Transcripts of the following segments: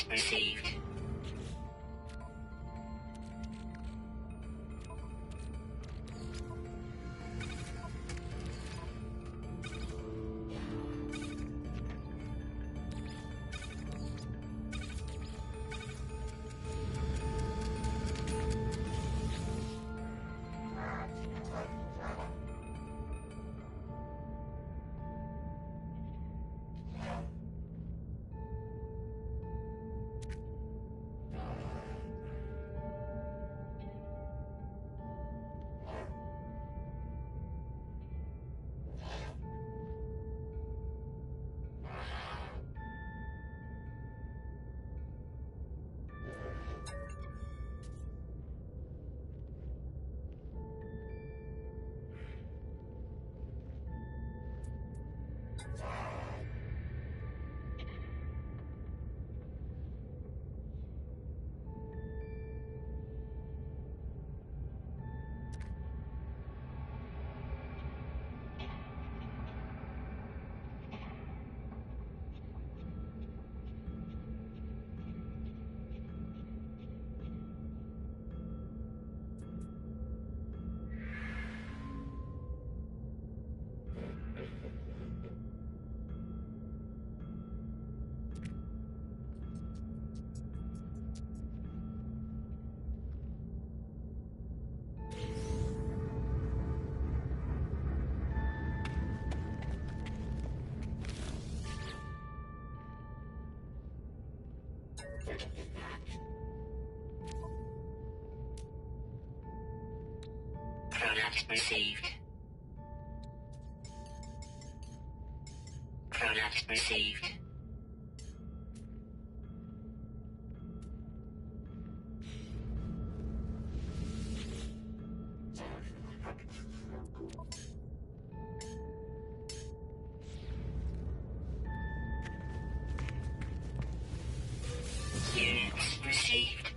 received. Product received. Product received. Units received.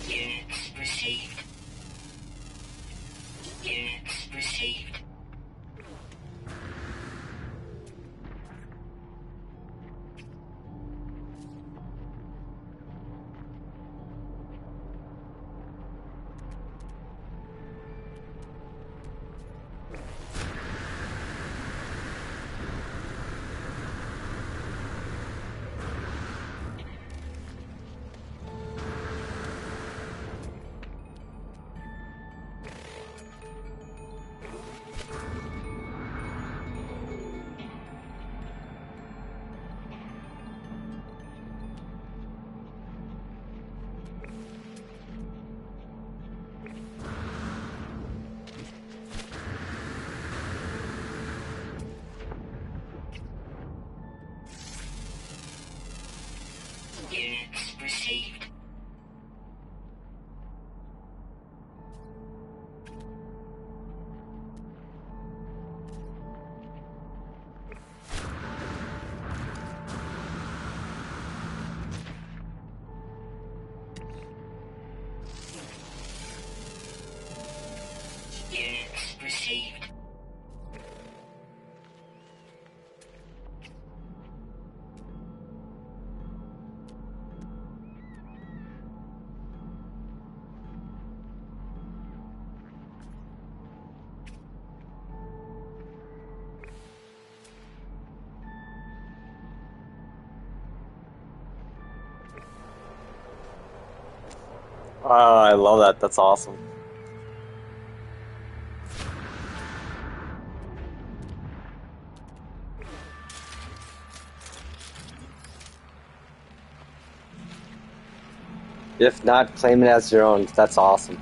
Units received. Units received. Units received. Units received. I love that. That's awesome. If not, claim it as your own. That's awesome.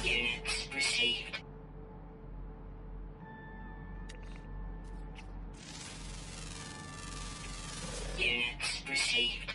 Units received. Units received.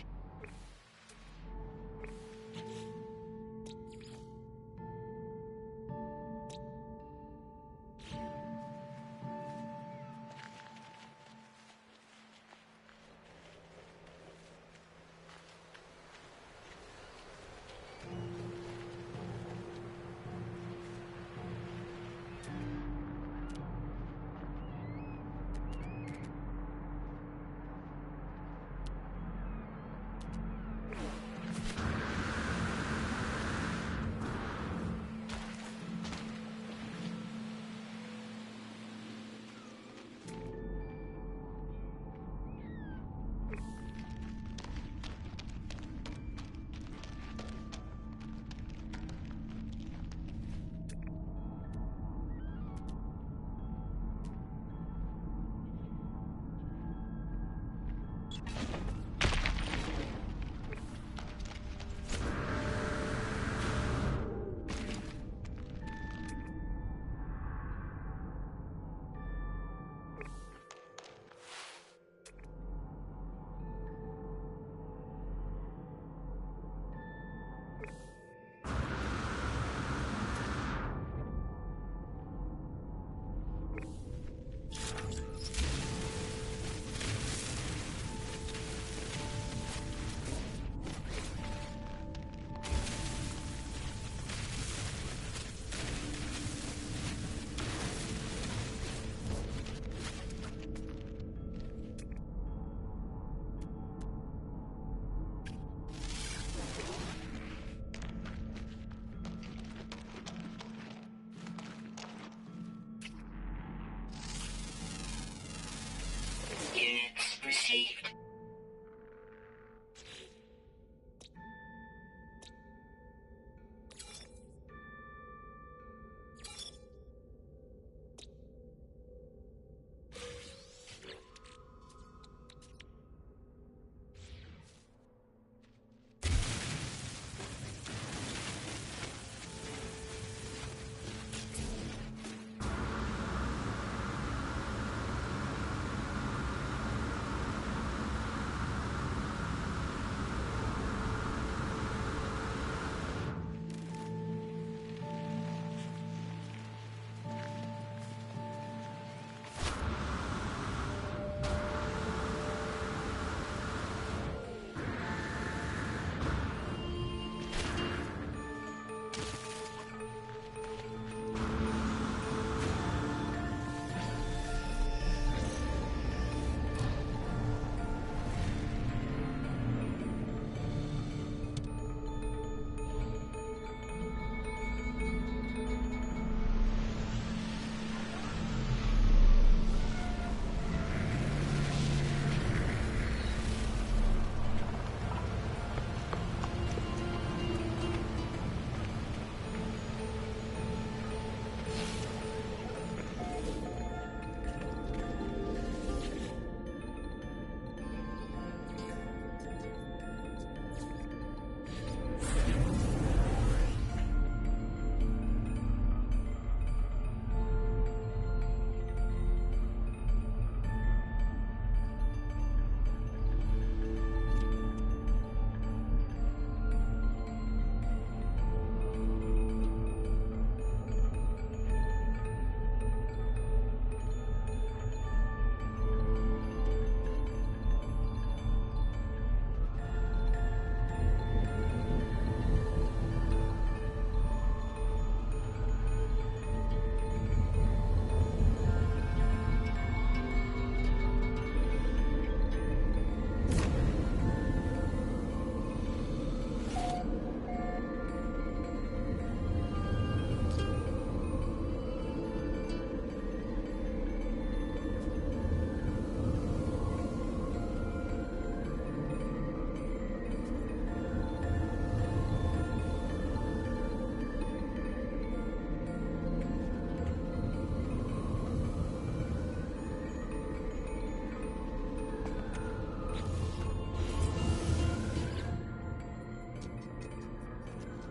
Units received.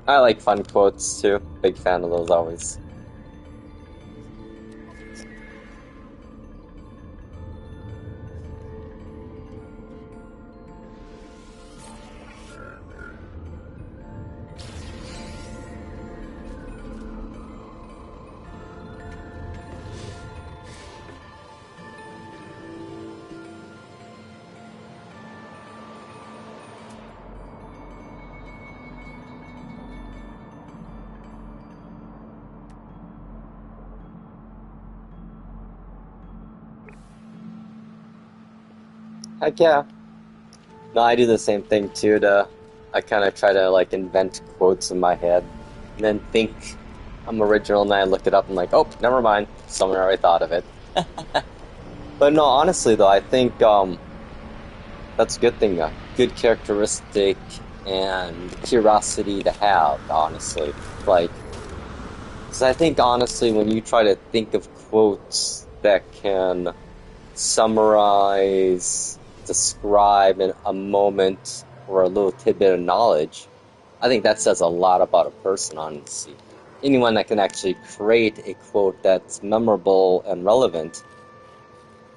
I like fun quotes too. Big fan of those always. Heck yeah. No, I do the same thing too. I kind of try to like invent quotes in my head, and then think I'm original, and then I look it up and like, oh, never mind. Someone already thought of it. But no, honestly though, I think that's a good thing, a good characteristic and curiosity to have. Honestly, like, 'cause I think honestly, when you try to think of quotes that can summarize, describe in a moment or a little tidbit of knowledge, I think that says a lot about a person, honestly. Anyone that can actually create a quote that's memorable and relevant,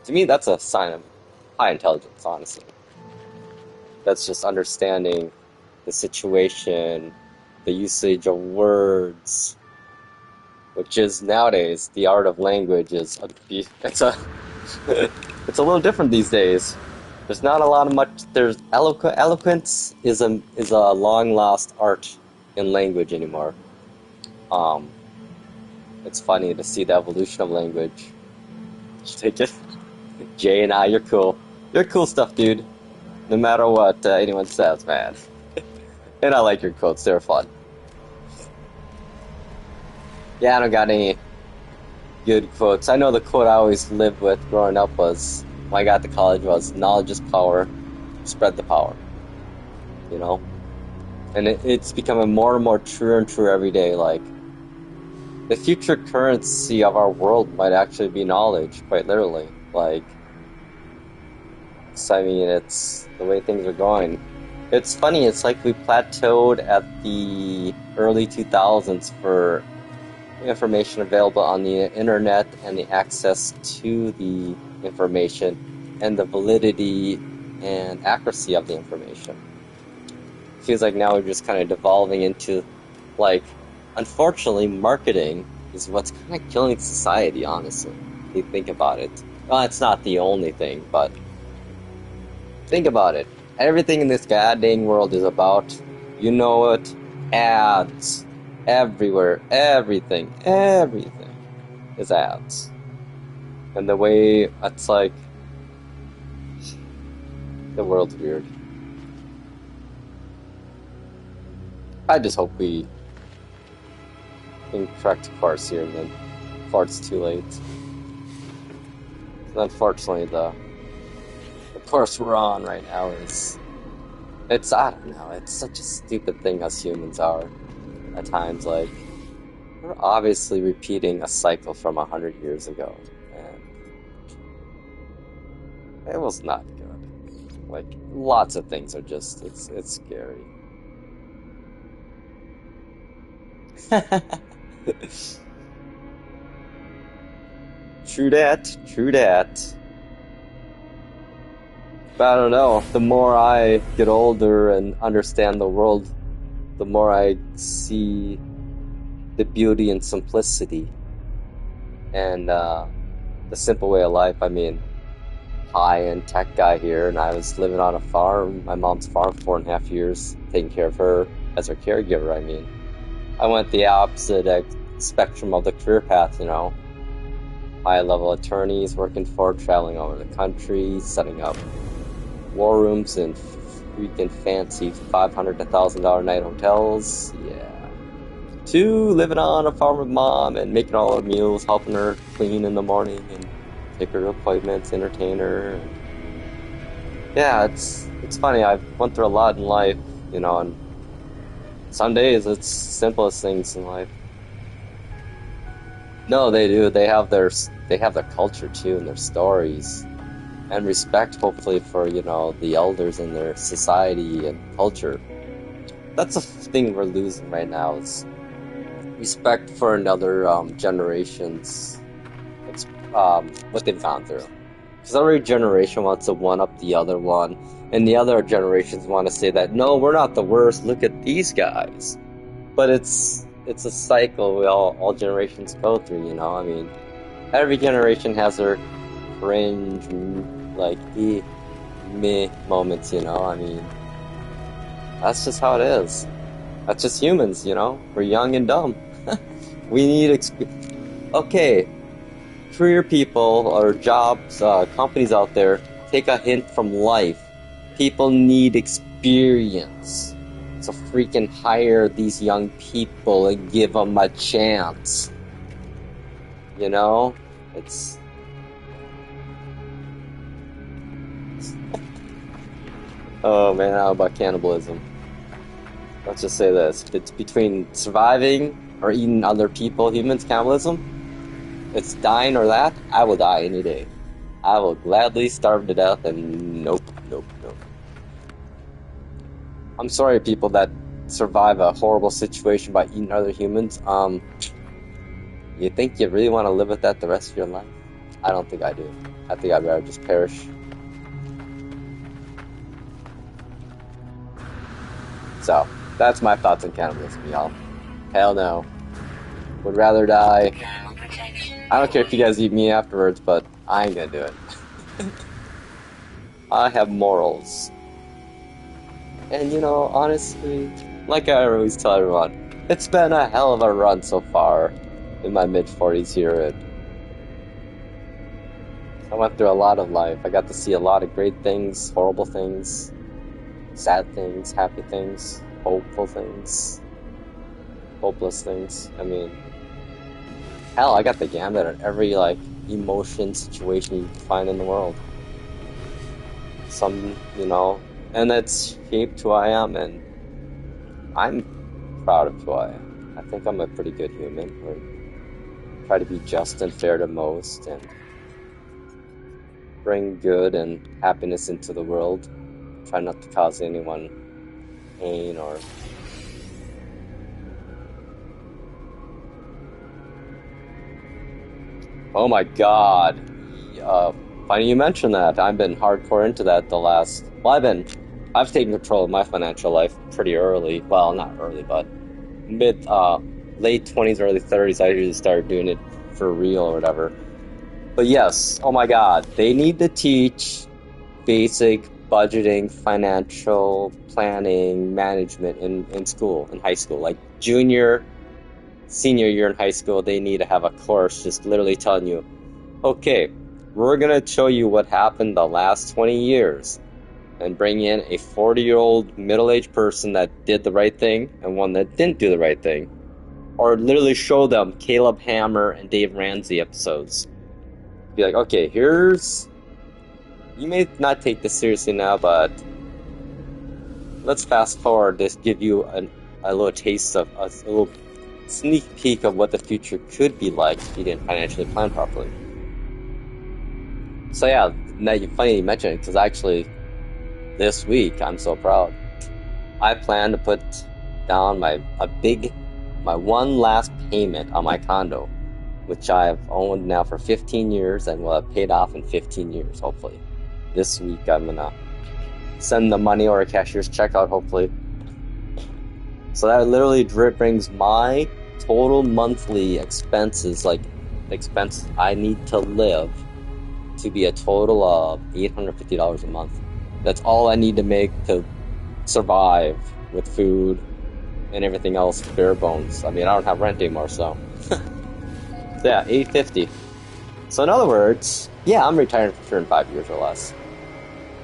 to me, that's a sign of high intelligence, honestly. That's just understanding the situation, the usage of words, which is nowadays the art of language is it's a it's a little different these days. There's not a lot of much. There's eloquence is a long lost art in language anymore. Um, it's funny to see the evolution of language. Just take it, Jay and I. You're cool. You're cool stuff, dude. No matter what anyone says, man. And I like your quotes. They're fun. Yeah, I don't got any good quotes. I know the quote I always lived with growing up was, when I got to college, was knowledge is power, spread the power. You know? And it's becoming more and more true and true every day. Like, the future currency of our world might actually be knowledge, quite literally. Like, so, I mean, it's the way things are going. It's funny, it's like we plateaued at the early 2000s for information available on the internet and the access to the information and the validity and accuracy of the information. Feels like now we're just kind of devolving into, like, unfortunately, marketing is what's kind of killing society, honestly, if you think about it. Well, it's not the only thing, but think about it. Everything in this goddamn world is about, you know it, ads. Everywhere, everything is ads. And the way it's like, the world's weird. I just hope we can correct course here then before it's too late. And unfortunately, the course we're on right now is, it's, I don't know, it's such a stupid thing us humans are. At times, like, we're obviously repeating a cycle from 100 years ago, and it was not good. Like, lots of things are just, it's scary. True that, true that. But I don't know, the more I get older and understand the world, the more I see the beauty and simplicity and the simple way of life. I mean, high-end tech guy here, and I was living on a farm, my mom's farm, for 4.5 years, taking care of her as her caregiver. I mean, I went the opposite spectrum of the career path, you know. High-level attorneys working for, traveling all over the country, setting up war rooms in freaking fancy $500 to $1,000 night hotels, yeah. To living on a farm with mom and making all the meals, helping her clean in the morning and take her to appointments, entertain her. And yeah, it's funny. I've went through a lot in life, you know, and some days it's simplest things in life. No, they do. They have their culture too and their stories. And respect, hopefully, for, you know, the elders in their society and culture. that's the thing we're losing right now is respect for another generation's what they've gone through. Because every generation wants to one up the other one, and the other generations want to say that no, we're not the worst. Look at these guys. But it's a cycle we all generations go through. You know, I mean, every generation has their cringe, like meh moments. You know, I mean, that's just how it is. That's just humans. You know, we're young and dumb. We need okay. Career people or jobs, companies out there, take a hint from life. People need experience. So freaking hire these young people and give them a chance. You know? It's... Oh man, how about cannibalism? Let's just say this. It's between surviving or eating other people, humans, cannibalism. It's dying or that, I will die any day. I will gladly starve to death and nope. I'm sorry, people that survive a horrible situation by eating other humans. You think you really want to live with that the rest of your life? I don't think I do. I think I'd rather just perish. So, that's my thoughts on cannibalism, y'all. Hell no. Would rather die. I don't care if you guys eat me afterwards, but I ain't gonna do it. I have morals. And you know, honestly, like I always tell everyone, it's been a hell of a run so far in my mid-40s here. And I went through a lot of life. I got to see a lot of great things, horrible things, sad things, happy things, hopeful things, hopeless things. I mean, hell, I got the gambit of every, like, emotion, situation you can find in the world. Some, you know, and that's shaped who I am, and I'm proud of who I am. I think I'm a pretty good human. I try to be just and fair to most, and bring good and happiness into the world. Try not to cause anyone pain or... Oh my god. Funny you mention that. I've been hardcore into that the last... Well, I've taken control of my financial life pretty early. Well, not early, but late 20s, early 30s, I usually started doing it for real or whatever. But yes, oh my god, they need to teach basic budgeting, financial planning, management in school, in high school. Like junior, senior year in high school, they need to have a course just literally telling you, okay, we're going to show you what happened the last 20 years and bring in a 40-year-old middle-aged person that did the right thing and one that didn't do the right thing. Or literally show them Caleb Hammer and Dave Ramsey episodes. Be like, okay, here's... You may not take this seriously now, but let's fast forward to give you a little taste of a little sneak peek of what the future could be like if you didn't financially plan properly. So yeah, funny you mention it, because actually this week I'm so proud. I plan to put down my one last payment on my condo, which I've owned now for 15 years and will have paid off in 15 years, hopefully. This week I'm gonna send the money or a cashier's check out, hopefully. So that literally brings my total monthly expenses, like expense I need to live, to be a total of $850 a month. That's all I need to make to survive with food and everything else bare bones. I mean, I don't have rent anymore, so yeah, $850. So in other words, yeah, I'm retiring for sure in 5 years or less.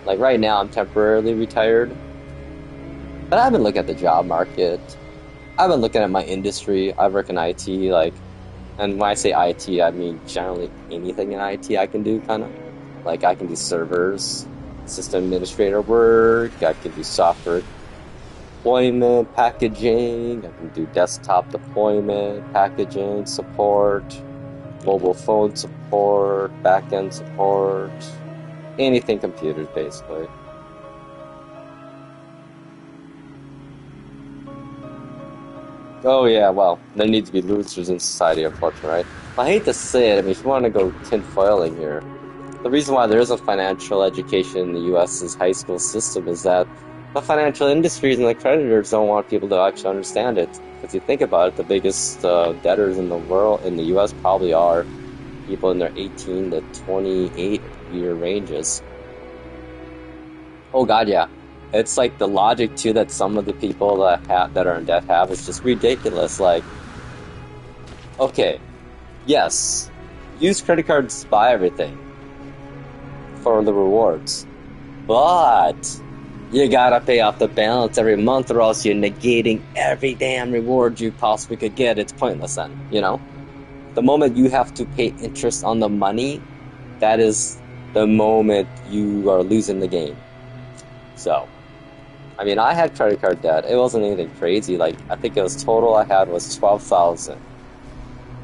Like right now, I'm temporarily retired, but I've been looking at the job market. I've been looking at my industry. I work in IT, like, and when I say IT, I mean generally anything in IT I can do, kind of. Like, I can do servers, system administrator work, I can do software deployment, packaging, I can do desktop deployment, packaging, support, mobile phone support, back-end support, anything computers, basically. Oh yeah, well, there need to be losers in society, unfortunately, right? I hate to say it, I mean, if you want to go tinfoiling here, the reason why there isn't financial education in the U.S.'s high school system is that the financial industries and the creditors don't want people to actually understand it. If you think about it, the biggest debtors in the world, in the U.S., probably are people in their 18 to 28 year ranges. Oh God, yeah. It's like the logic too that some of the people that are in debt have is just ridiculous. Like, okay, yes, use credit cards to buy everything for the rewards, but you gotta pay off the balance every month, or else you're negating every damn reward you possibly could get. It's pointless then, you know? The moment you have to pay interest on the money, that is the moment you are losing the game. So, I mean, I had credit card debt. It wasn't anything crazy. Like, I think it was total I had was 12,000.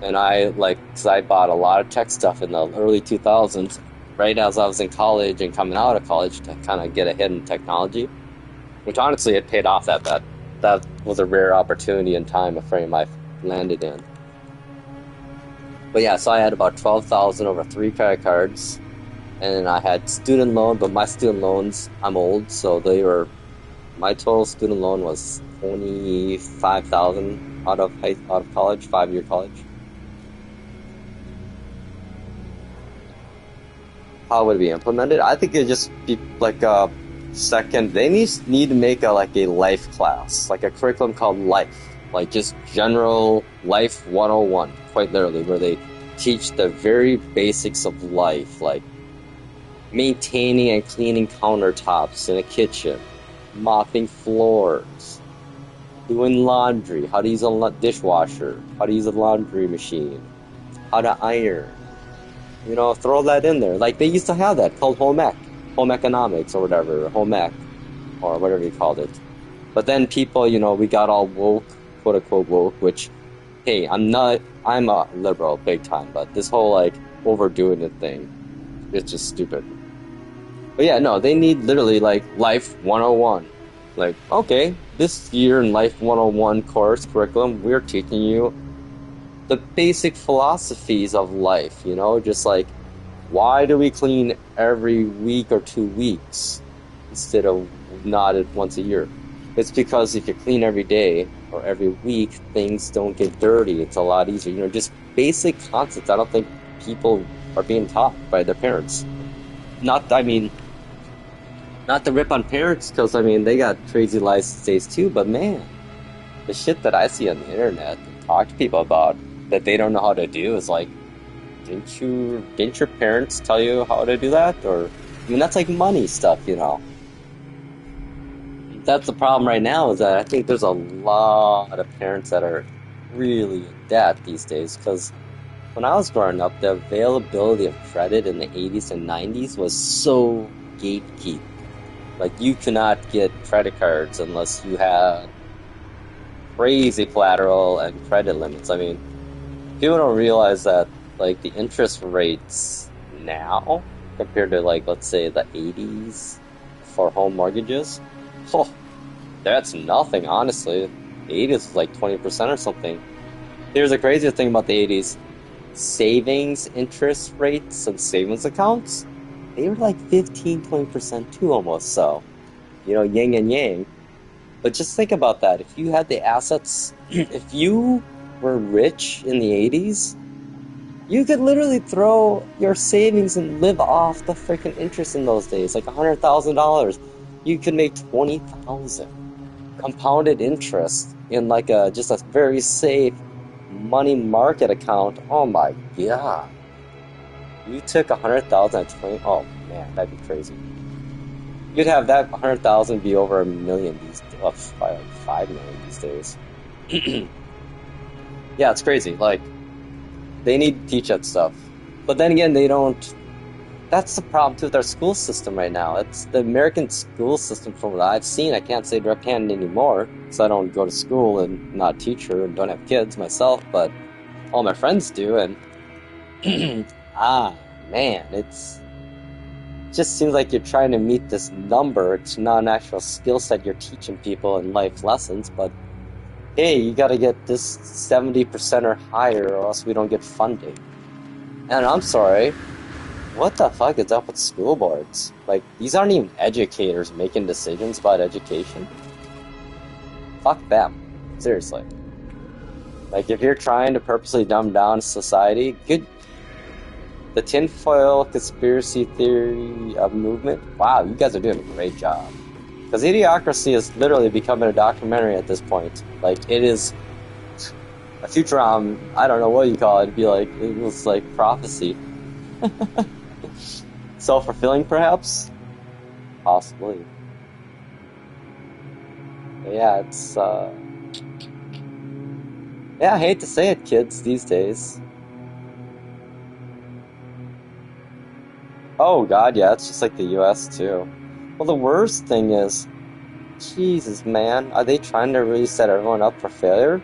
And cause I bought a lot of tech stuff in the early 2000s, right as I was in college and coming out of college to kind of get ahead in technology, which honestly, it paid off that bet. That was a rare opportunity and time frame I landed in. But yeah, so I had about 12,000 over 3 credit cards, and I had student loan, but my student loans, I'm old, so my total student loan was 25,000 out of college, 5-year college. How would it be implemented? I think it'd just be like a second. They need to make a life class, like a curriculum called Life, like just general life 101, quite literally, where they teach the very basics of life, like maintaining and cleaning countertops in a kitchen, mopping floors, doing laundry, how to use a dishwasher, how to use a laundry machine, how to iron. You know, throw that in there. Like, they used to have that called home economics or whatever, home ec, or whatever you called it. But then people, you know, we got all woke, quote unquote woke, which, hey, I'm a liberal big time, but this whole overdoing it thing, it's just stupid. But yeah, no, they need literally Life 101. Like, okay, this year in Life 101 course curriculum, we're teaching you the basic philosophies of life, you know, just why do we clean every week or 2 weeks instead of not once a year? It's because if you clean every day or every week, things don't get dirty. It's a lot easier, you know, just basic concepts. I don't think people are being taught by their parents. Not to rip on parents, because I mean, they got crazy lives these days too, but man, the shit that I see on the internet and talk to people about that they don't know how to do is didn't your parents tell you how to do that? Or, I mean, that's like money stuff, you know. That's the problem right now, is that I think there's a lot of parents that are really in debt these days, because when I was growing up, the availability of credit in the 80s and 90s was so gatekeep. Like, you could not get credit cards unless you had crazy collateral and credit limits. I mean, people don't realize that the interest rates now compared to let's say the 80s for home mortgages, oh, that's nothing, honestly. The 80s was 20% or something. Here's the craziest thing about the 80s. Savings interest rates and savings accounts, they were 15, 20% too, almost. So, you know, yin and yang. But just think about that. If you had the assets, if you were rich in the 80s, you could literally throw your savings and live off the freaking interest in those days. Like $100,000, you could make 20,000 compounded interest in just a very safe money market account. Oh my god! You took 100,000 at 20. Oh man, that'd be crazy. You'd have that 100,000 be over $1 million these days. Oh, probably $5 million these days. Yeah, it's crazy. They need to teach that stuff. But then again, they don't. That's the problem too with our school system right now. It's the American school system, from what I've seen. I can't say direct hand anymore, because I don't go to school and not a teacher and don't have kids myself, but all my friends do. And man, it just seems like you're trying to meet this number. It's not an actual skill set you're teaching people in life lessons, but hey, you gotta get this 70% or higher or else we don't get funding. And I'm sorry, what the fuck is up with school boards? Like, these aren't even educators making decisions about education. Fuck them. Seriously. Like, if you're trying to purposely dumb down society, good. The tinfoil conspiracy theory of movement, wow, you guys are doing a great job. Because Idiocracy is literally becoming a documentary at this point. Like, it is a Futurama, I don't know what you call it, it'd be like, it was like prophecy. Self-fulfilling, perhaps? Possibly. But yeah, it's, yeah, I hate to say it, kids, these days. Oh god, yeah, it's just like the US, too. Well, the worst thing is, Jesus, man, are they trying to really set everyone up for failure?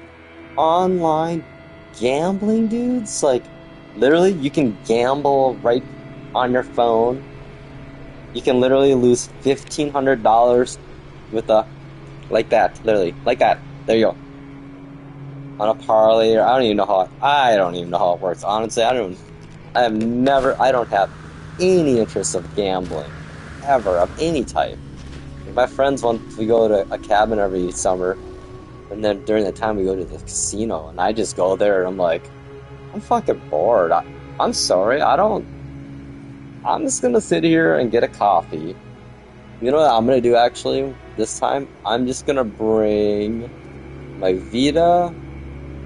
Online gambling, dudes? Like, literally, you can gamble right on your phone. You can literally lose $1,500 with a, like that, literally, like that. There you go. On a parlay, or I don't even know how it works. Honestly, I don't have any interest of gambling, ever, of any type. My friends we go to a cabin every summer, and then during the time we go to the casino, and I just go there, and I'm like, I'm fucking bored. I'm sorry, I'm just gonna sit here and get a coffee. You know what I'm gonna do actually this time? I'm just gonna bring my Vita,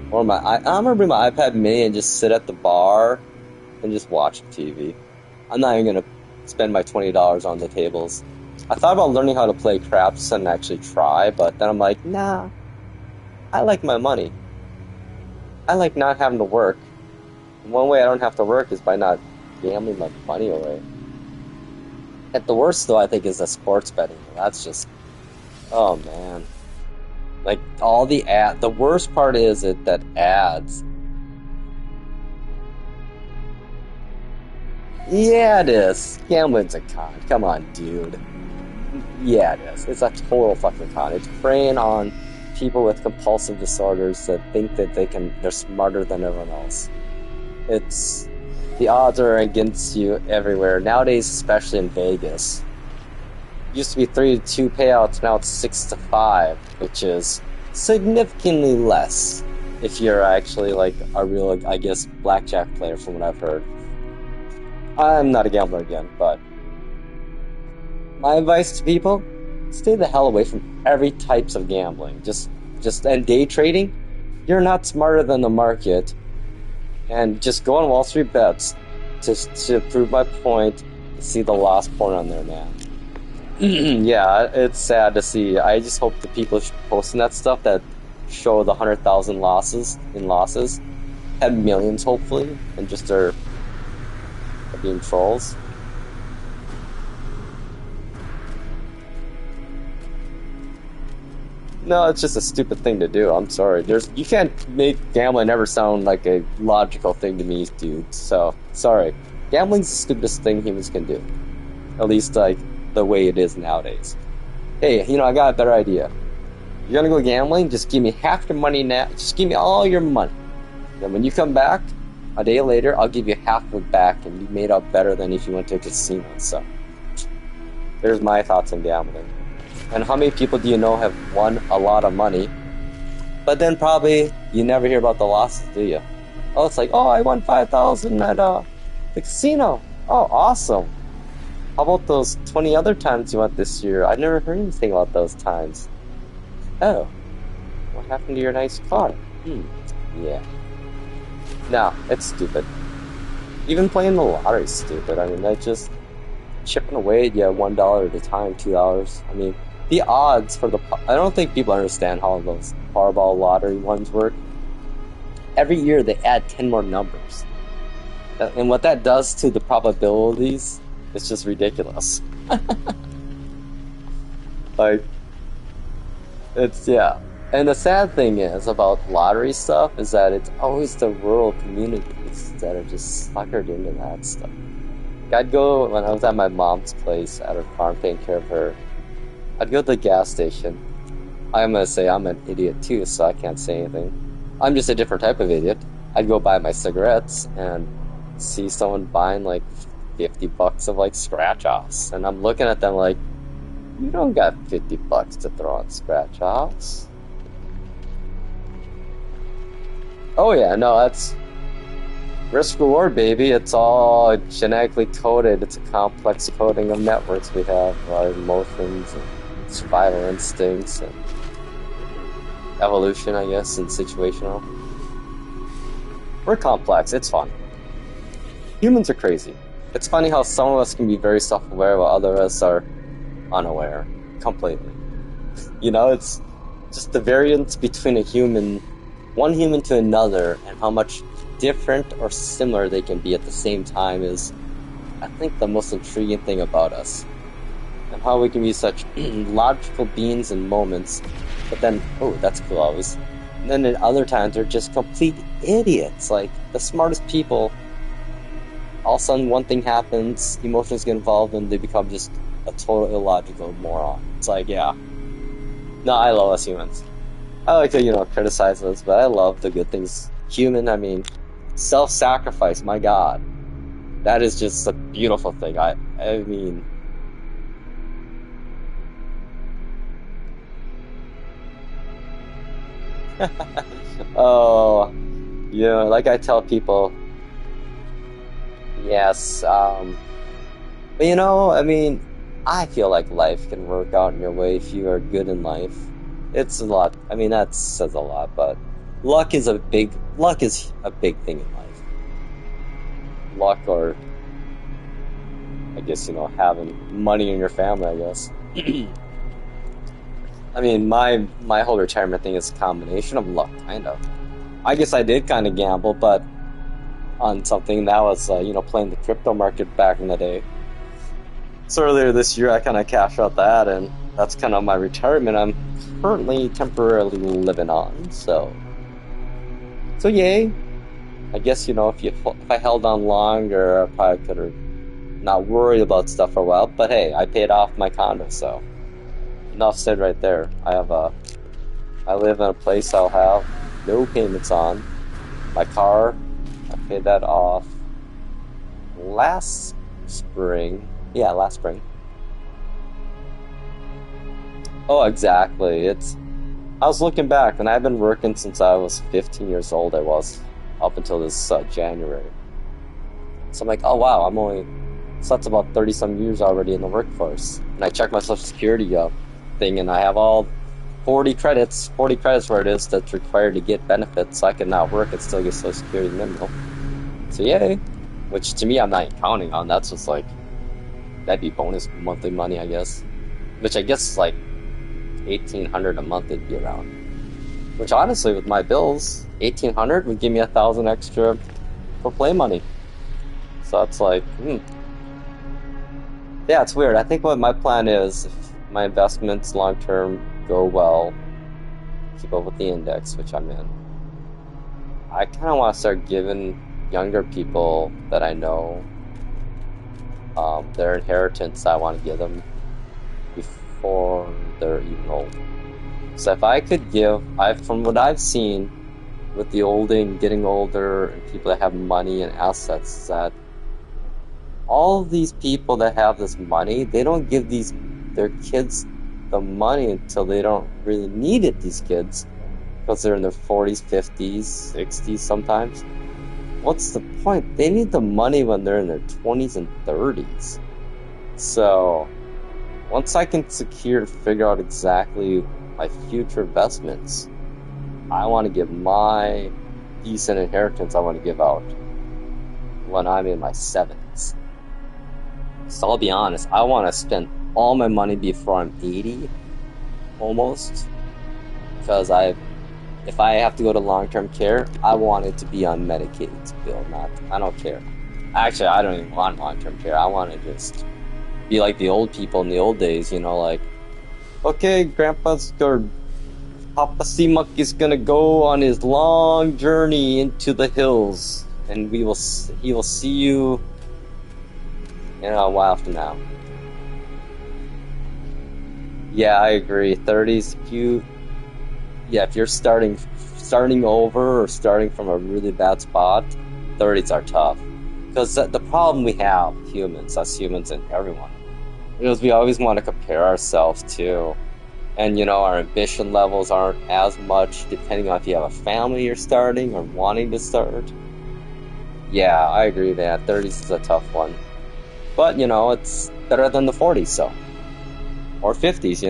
or I'm gonna bring my iPad mini and just sit at the bar and just watch TV. I'm not even gonna spend my $20 on the tables. I thought about learning how to play craps and actually try, but then I'm like, nah, I like my money. I like not having to work. One way I don't have to work is by not gambling my money away. At the worst, though, I think, is the sports betting. That's just, oh man. Like, all the the worst part is that ads. Yeah, it is. Gambling's a con. Come on, dude. Yeah, it is. It's a total fucking con. It's preying on people with compulsive disorders that think that they're smarter than everyone else. The odds are against you everywhere. Nowadays, especially in Vegas. It used to be 3-2 payouts, now it's 6-5, which is significantly less if you're actually like a real, I guess, blackjack player from what I've heard. I'm not a gambler again, but my advice to people, stay the hell away from every types of gambling. And day trading, you're not smarter than the market. And just go on Wall Street Bets to prove my point. See the lost point on there, man. Yeah, it's sad to see. I just hope the people posting that stuff that show the 100,000 losses have millions, hopefully, and just are being trolls. No, it's just a stupid thing to do. I'm sorry. You can't make gambling ever sound like a logical thing to me, dude. So, sorry. Gambling's the stupidest thing humans can do. At least, like, the way it is nowadays. Hey, I got a better idea. You're gonna go gambling? Just give me half your money now. Just give me all your money. Then when you come back, a day later, I'll give you half of it back, and you made out better than if you went to a casino. So, there's my thoughts on gambling. And how many people do you know have won a lot of money, but then probably you never hear about the losses, do you? Oh, it's like, oh, I won 5,000 at the casino. Oh, awesome. How about those 20 other times you went this year? I never heard anything about those times. Oh, what happened to your nice car? Yeah. No, it's stupid. Even playing the lottery is stupid. I mean, that's just chipping away at you $1 at a time, $2. I mean, the odds for I don't think people understand how those Powerball lottery ones work. Every year they add 10 more numbers. And what that does to the probabilities, it's just ridiculous. Like, yeah. And the sad thing is about lottery stuff is that it's always the rural communities that are just suckered into that stuff. I'd go, when I was at my mom's place at her farm taking care of her, I'd go to the gas station, I'm gonna say I'm an idiot too, so I can't say anything. I'm just a different type of idiot. I'd go buy my cigarettes and see someone buying like $50 of like scratch offs, and I'm looking at them like, you don't got $50 to throw on scratch offs. Oh yeah, no, that's risk reward, baby. It's all genetically coded. It's a complex coding of networks we have, our emotions and survival instincts and evolution, I guess, and situational. We're complex. It's fun. Humans are crazy. It's funny how some of us can be very self-aware while others of us are unaware completely. You know, it's just the variance between one human to another, and how much different or similar they can be at the same time is, I think, the most intriguing thing about us. And how we can be such logical beings in moments, but then, oh, that's cool always. And then at other times, they're just complete idiots. Like, the smartest people, all of a sudden one thing happens, emotions get involved, and they become just a total illogical moron. It's like, yeah. No, I love us humans. I like to, criticize us, but I love the good things. Human, I mean, self-sacrifice, my God. That is just a beautiful thing. I mean... Oh, like I tell people, yes, but I mean, I feel like life can work out in your way if you are good in life. It's a lot. I mean, that says a lot, but luck is a big thing in life. Luck, or I guess, having money in your family, I guess. I mean, my whole retirement thing is a combination of luck, kind of. I guess I did kind of gamble, but on something that was, playing the crypto market back in the day. So earlier this year, I kind of cashed out that, and that's kind of my retirement I'm currently temporarily living on. So yay. I guess, if I held on longer, I probably could have not worried about stuff for a while. But hey, I paid off my condo, so enough said right there. I live in a place I'll have no payments on. My car, I paid that off last spring. Yeah, last spring. Oh, exactly. I was looking back, and I've been working since I was 15 years old. I was up until this January. So I'm like, oh wow, so that's about 30 some years already in the workforce. And I checked my Social Security thing, and I have all 40 credits where it is that's required to get benefits, so I can not work and still get Social Security minimal. So yay. Which to me, I'm not even counting on. That's just like, that'd be bonus monthly money, I guess. Which I guess is like $1,800 a month it'd be around. Which honestly, with my bills, $1,800 would give me $1,000 extra for play money. So it's like, yeah, it's weird. I think what my plan is, if my investments long term go well, keep up with the index, which I'm in, I kind of want to start giving younger people that I know their inheritance. I want to give them before they're even old. So if I could from what I've seen with the getting older, and people that have money and assets, is that all of these people that have this money, they don't give their kids the money until they don't really need it, these kids, because they're in their 40s, 50s, 60s sometimes. What's the point? They need the money when they're in their 20s and 30s. So once I can figure out exactly my future investments, I want to give my decent inheritance I want to give out when I'm in my 70s. So I'll be honest, I want to spend all my money before I'm 80, almost, because if I have to go to long-term care, I want it to be on Medicaid bill, I don't care. Actually, I don't even want long-term care. I want to just be like the old people in the old days, like, okay, Papa C-Muck is gonna go on his long journey into the hills, and he will see you, a while from now. Yeah, I agree. 30s, yeah, if you're starting over or starting from a really bad spot, 30s are tough. Because the problem we have, us humans and everyone, is we always want to compare ourselves to, and our ambition levels aren't as much depending on if you have a family you're starting or wanting to start. Yeah, I agree, man. 30s is a tough one. But, it's better than the 40s, so. Or 50s,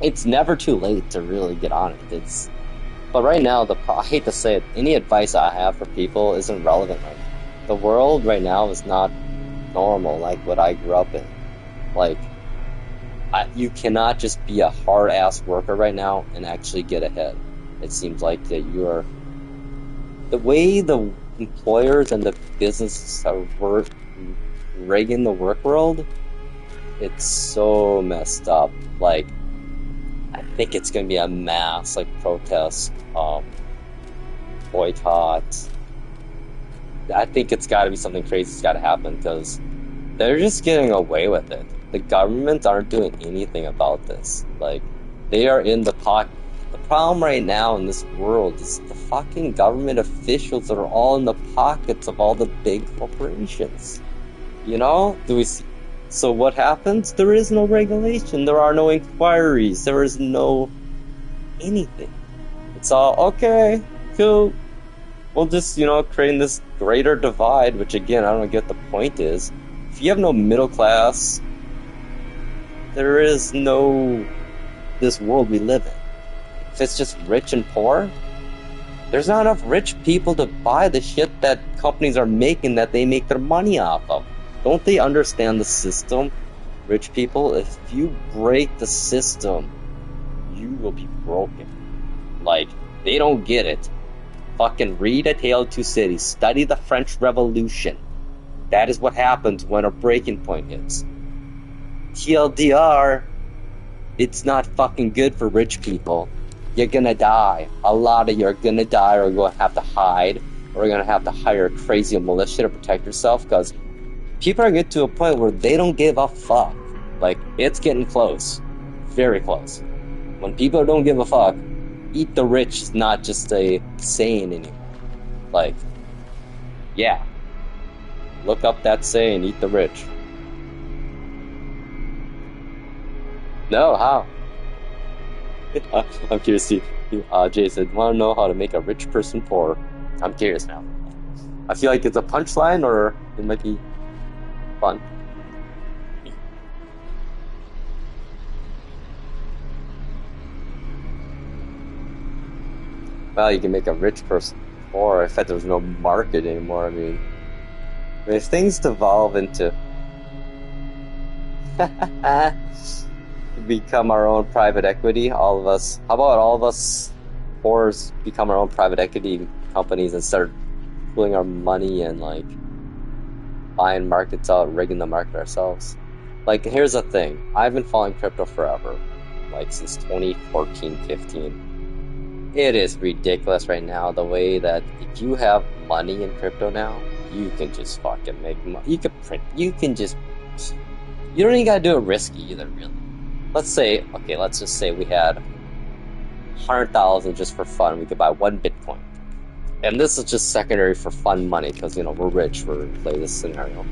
It's never too late to really get on it. But right now, I hate to say it, any advice I have for people isn't relevant right now. The world right now is not normal like what I grew up in. Like, you cannot just be a hard-ass worker right now and actually get ahead. It seems like that the way the employers and the businesses are rigging the work world, it's so messed up. Like, I think it's going to be a mass, protest, boycott. I think it's got to be something crazy's got to happen because they're just getting away with it. The governments aren't doing anything about this. They are in the pocket. The problem right now in this world is the fucking government officials that are all in the pockets of all the big corporations. Do we see? So what happens? There is no regulation. There are no inquiries. There is no anything. It's all, okay, cool. We'll just, creating this greater divide, which again, I don't get the point is. If you have no middle class, there is no this world we live in. If it's just rich and poor, there's not enough rich people to buy the shit that companies are making that they make their money off of. Don't they understand the system? Rich people, if you break the system, you will be broken. They don't get it. Fucking read A Tale of Two Cities. Study the French Revolution. That is what happens when a breaking point hits. TLDR, it's not fucking good for rich people. You're gonna die. A lot of you are gonna die, or you're gonna have to hide, or you're gonna have to hire a crazy militia to protect yourself, because people are getting to a point where they don't give a fuck. It's getting close. Very close. When people don't give a fuck, eat the rich is not just a saying anymore. Yeah. Look up that saying, eat the rich. No, how? I'm curious, Steve. Jason, want to know how to make a rich person poor? I'm curious now. I feel like it's a punchline, or it might be fun. Well, you can make a rich person poor. In fact, there's no market anymore. I mean, if things devolve into become our own private equity, all of us. How about all of us poors become our own private equity companies and start pulling our money and buying markets out, rigging the market ourselves? Here's the thing. I've been following crypto forever, since 2014, 15. It is ridiculous right now the way that if you have money in crypto now, you can just fucking make money. You can print. You can just. You don't even gotta do it risky either, really. Let's just say we had 100,000 just for fun. We could buy one Bitcoin. And this is just secondary for fun money because, we're rich. We're play this scenario.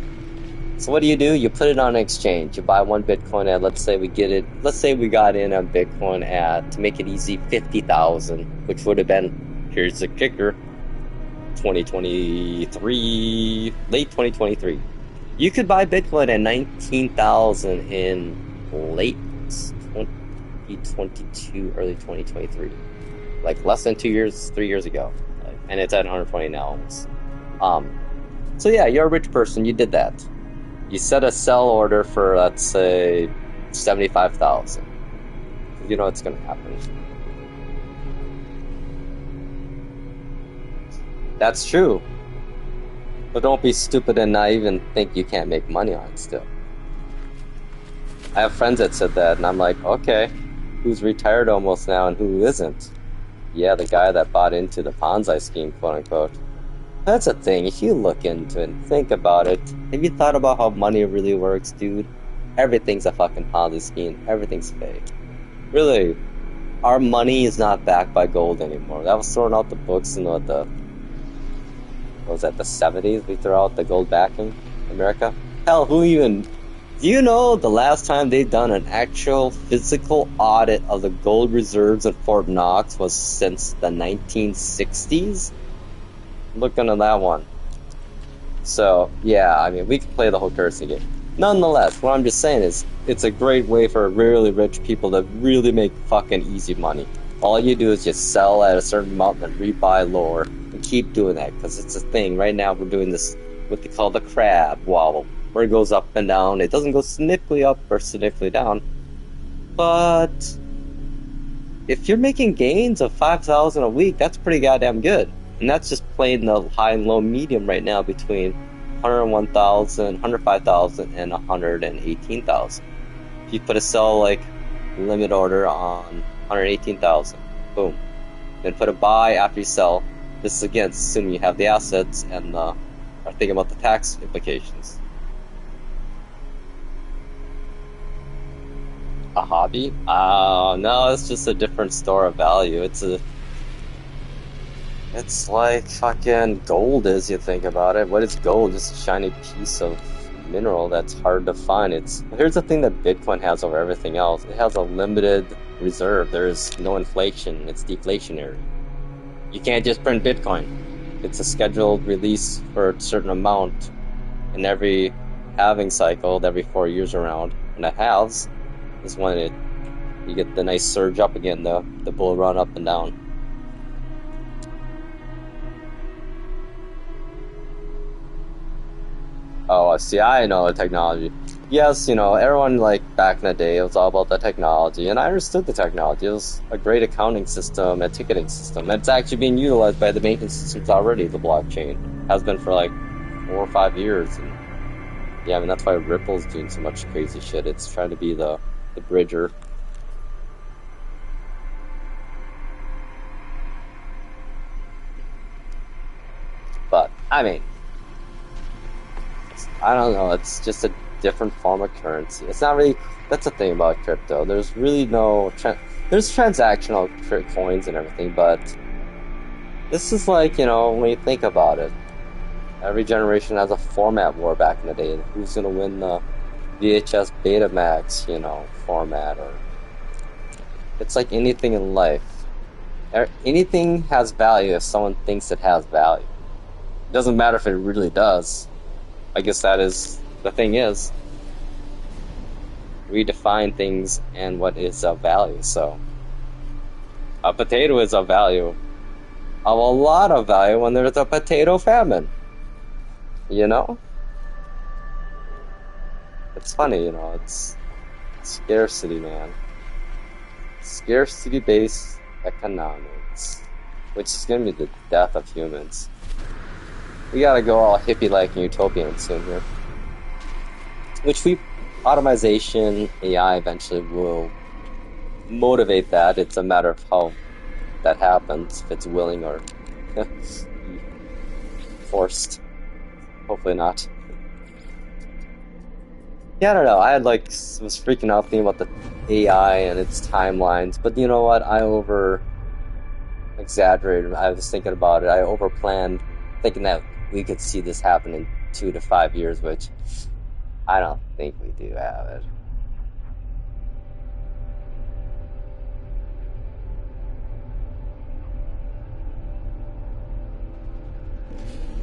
So what do? You put it on an exchange. You buy one Bitcoin at, let's say we got in on Bitcoin at, to make it easy, 50,000, which would have been, here's the kicker, 2023, late 2023. You could buy Bitcoin at 19,000 in late 2022, early 2023. Less than 3 years ago. And it's at 120 now almost. So yeah, you're a rich person, you did that. You set a sell order for, let's say, 75,000. You know what's gonna happen. That's true. But don't be stupid and naive and think you can't make money on it still. I have friends that said that, and I'm like, okay, who's retired almost now and who isn't? Yeah, the guy that bought into the Ponzi scheme, quote unquote. That's a thing. If you look into it and think about it, have you thought about how money really works, dude? Everything's a fucking Ponzi scheme. Everything's fake. Really, our money is not backed by gold anymore. That was thrown out the books in what was that, the 70s? We threw out the gold backing in America. Hell, do you know the last time they done an actual physical audit of the gold reserves at Fort Knox was since the 1960s? Look into that one. So, yeah, I mean, we can play the whole currency game. Nonetheless, what I'm just saying is, it's a great way for really rich people to really make fucking easy money. All you do is just sell at a certain amount and rebuy lower, and keep doing that, because it's a thing. Right now, we're doing this, what they call the crab wobble, where it goes up and down. It doesn't go significantly up or significantly down, but if you're making gains of 5,000 a week, that's pretty goddamn good. And that's just playing the high and low medium right now between 101,000, 105,000, and 118,000. If you put a sell like limit order on 118,000, boom. Then put a buy after you sell. This is again assuming you have the assets and are thinking about the tax implications. A hobby? No, it's just a different store of value. It's like fucking gold is, you think about it. What is gold? Just a shiny piece of mineral that's hard to find. Here's the thing that Bitcoin has over everything else. It has a limited reserve. There's no inflation. It's deflationary. You can't just print Bitcoin. It's a scheduled release for a certain amount in every halving cycle, every 4 years around. And it halves is when you get the nice surge up again, the bull run up and down. Oh, see, I know the technology. Yes, everyone, like, back in the day, it was all about the technology, and I understood the technology. It was a great accounting system, a ticketing system. It's actually being utilized by the maintenance systems already, the blockchain. Has been for, like, 4 or 5 years. And yeah, I mean, that's why Ripple's doing so much crazy shit. It's trying to be the bridger. But, I mean, I don't know, it's just a different form of currency. It's not really, that's the thing about crypto. There's really no, there's transactional coins and everything, but this is like, when you think about it, every generation has a format war back in the day. Who's going to win the VHS Betamax, format? Or it's like anything in life. Anything has value if someone thinks it has value. It doesn't matter if it really does. I guess that is, the thing is, we define things and what is of value. So, a potato is of value, of a lot of value when there's a potato famine. It's funny, it's scarcity, man. Scarcity-based economics, which is going to be the death of humans. We gotta go all hippie-like and utopian soon here. Automation, AI eventually will motivate that. It's a matter of how that happens, if it's willing or forced. Hopefully not. Yeah, I don't know. I was freaking out thinking about the AI and its timelines, but you know what? I over-exaggerated. I was thinking about it. I over-planned, thinking that we could see this happen in 2 to 5 years, which I don't think we do have it.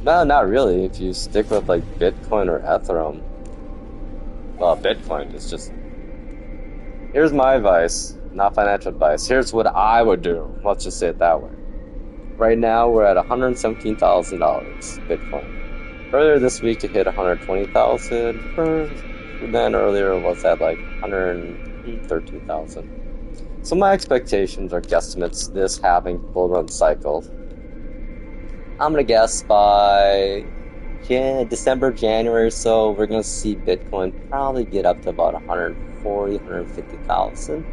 No, not really. If you stick with like Bitcoin or Ethereum, well, Bitcoin is just. Here's my advice, not financial advice. Here's what I would do. Let's just say it that way. Right now, we're at $117,000 Bitcoin. Earlier this week, it hit 120,000. Then earlier it was at like 113,000. So my expectations are guesstimates this halving bull run cycle. I'm gonna guess by December, January or so, we're gonna see Bitcoin probably get up to about 140, 150,000.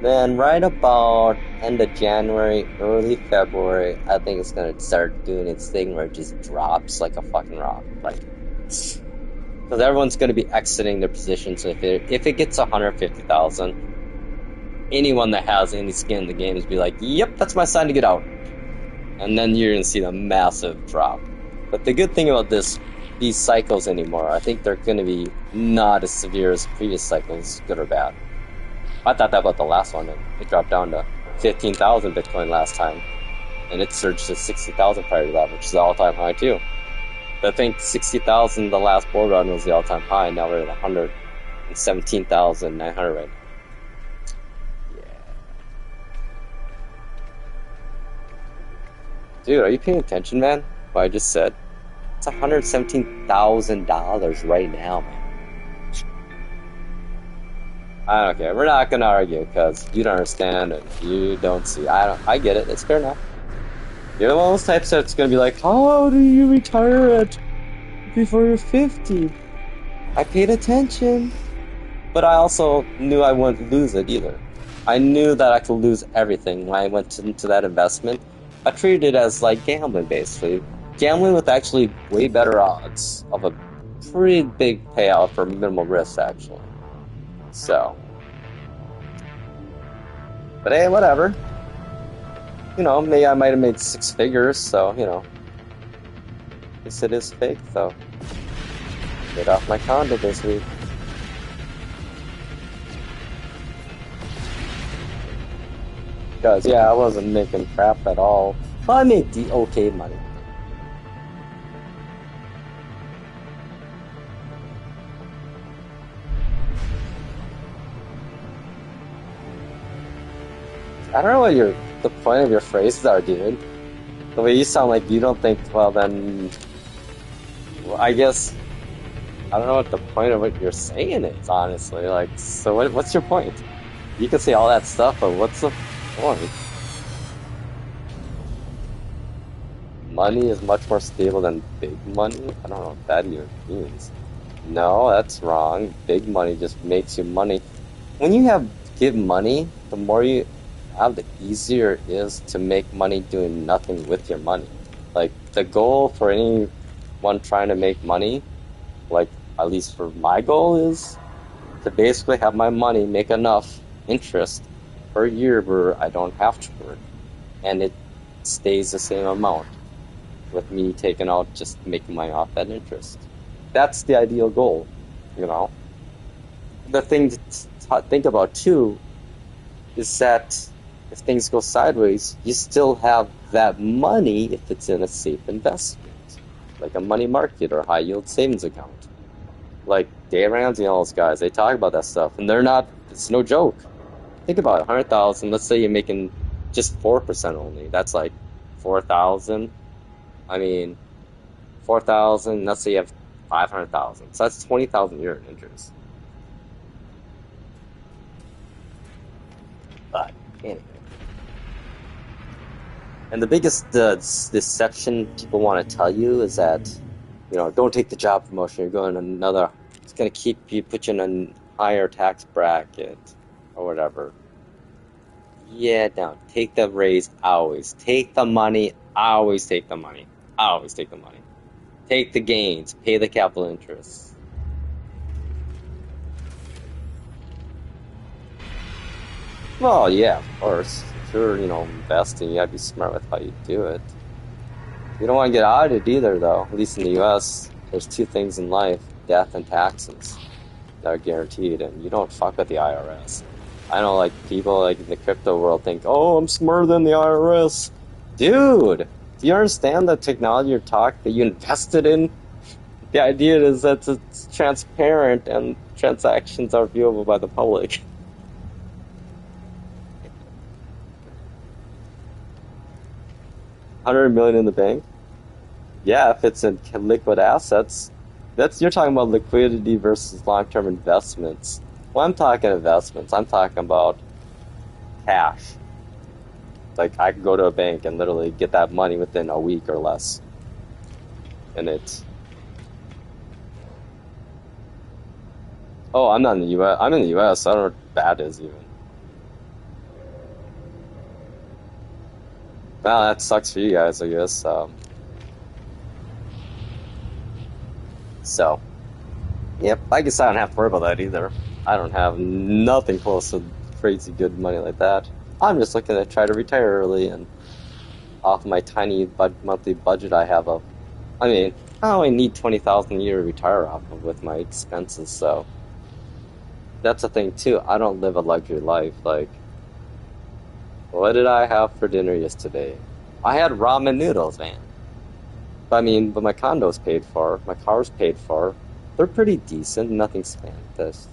Then right about end of January, early February, I think it's going to start doing its thing where it just drops like a fucking rock. Because everyone's going to be exiting their positions. So if it gets 150,000, anyone that has any skin in the game is be like, yep, that's my sign to get out. And then you're gonna see the massive drop. But the good thing about these cycles anymore, I think they're gonna be not as severe as previous cycles, good or bad. I thought that about the last one, and it dropped down to 15,000 Bitcoin last time, and it surged to 60,000 prior to that, which is the all-time high too. But I think 60,000, the last bull run, was the all-time high. Now we're at 117,900 right now. Dude, are you paying attention, man? What I just said? It's $117,000 right now, man. I don't care. We're not gonna argue because you don't understand and you don't see. I get it. It's fair enough. You're one of those types that's gonna be like, how do you retire at before you're 50? I paid attention, but I also knew I wouldn't lose it either. I knew that I could lose everything when I went into that investment. I treated it as like gambling, basically. Gambling with actually way better odds of a pretty big payout for minimal risk, actually. So. But hey, whatever. You know, maybe I might have made 6 figures, so, you know. At least it is fake, though. Get off my condo this week. Because, yeah, I wasn't making crap at all. Well, I made the okay money. I don't know what the point of your phrases are, dude. The way you sound like you don't think, well then... Well, I guess... I don't know what the point of what you're saying is, honestly. Like, so what's your point? You can say all that stuff, but what's the point? Money is much more stable than big money? I don't know what that even means. No, that's wrong. Big money just makes you money. When you give money, the more you have, the easier it is to make money doing nothing with your money. Like, the goal for anyone trying to make money, like, at least for my goal, is to basically have my money make enough interest per year where I don't have to work. And it stays the same amount with me taking out, just making money off that interest. That's the ideal goal, you know? The thing to think about, too, is that if things go sideways, you still have that money if it's in a safe investment, like a money market or high yield savings account. Like Dave Ramsey and all those guys, they talk about that stuff, and it's no joke. Think about it, 100,000, let's say you're making just 4% only. That's like 4,000. I mean, 4,000, let's say you have 500,000. So that's 20,000 a year in interest. But anyway. And the biggest deception people want to tell you is that, you know, don't take the job promotion. You're going another. It's going to put you in a higher tax bracket or whatever. Yeah, no. Take the raise always. Take the money. Always take the money. Always take the money. Take the gains. Pay the capital interest. Well, yeah, of course. If you're, you know, investing, you gotta be smart with how you do it. You don't want to get audited either, though. At least in the U.S., there's 2 things in life: death and taxes that are guaranteed, and you don't fuck with the IRS. I know, like, people like in the crypto world think, oh, I'm smarter than the IRS. Dude, do you understand the technology that you invested in? The idea is that it's transparent and transactions are viewable by the public. $100 million in the bank? Yeah, if it's in liquid assets. You're talking about liquidity versus long-term investments. When I'm talking investments, I'm talking about cash. Like, I could go to a bank and literally get that money within a week or less. And oh, I'm not in the U.S. I'm in the U.S. I don't know what that is even. Well, that sucks for you guys, I guess. So, yep, I guess I don't have to worry about that either. I don't have nothing close to crazy good money like that. I'm just looking to try to retire early, and off my tiny monthly budget I have of, I mean, I only need 20,000 a year to retire off of with my expenses, so that's the thing too. I don't live a luxury life. Like, what did I have for dinner yesterday? I had ramen noodles, man. But my condo's paid for, my car's paid for. They're pretty decent, nothing's fantastic.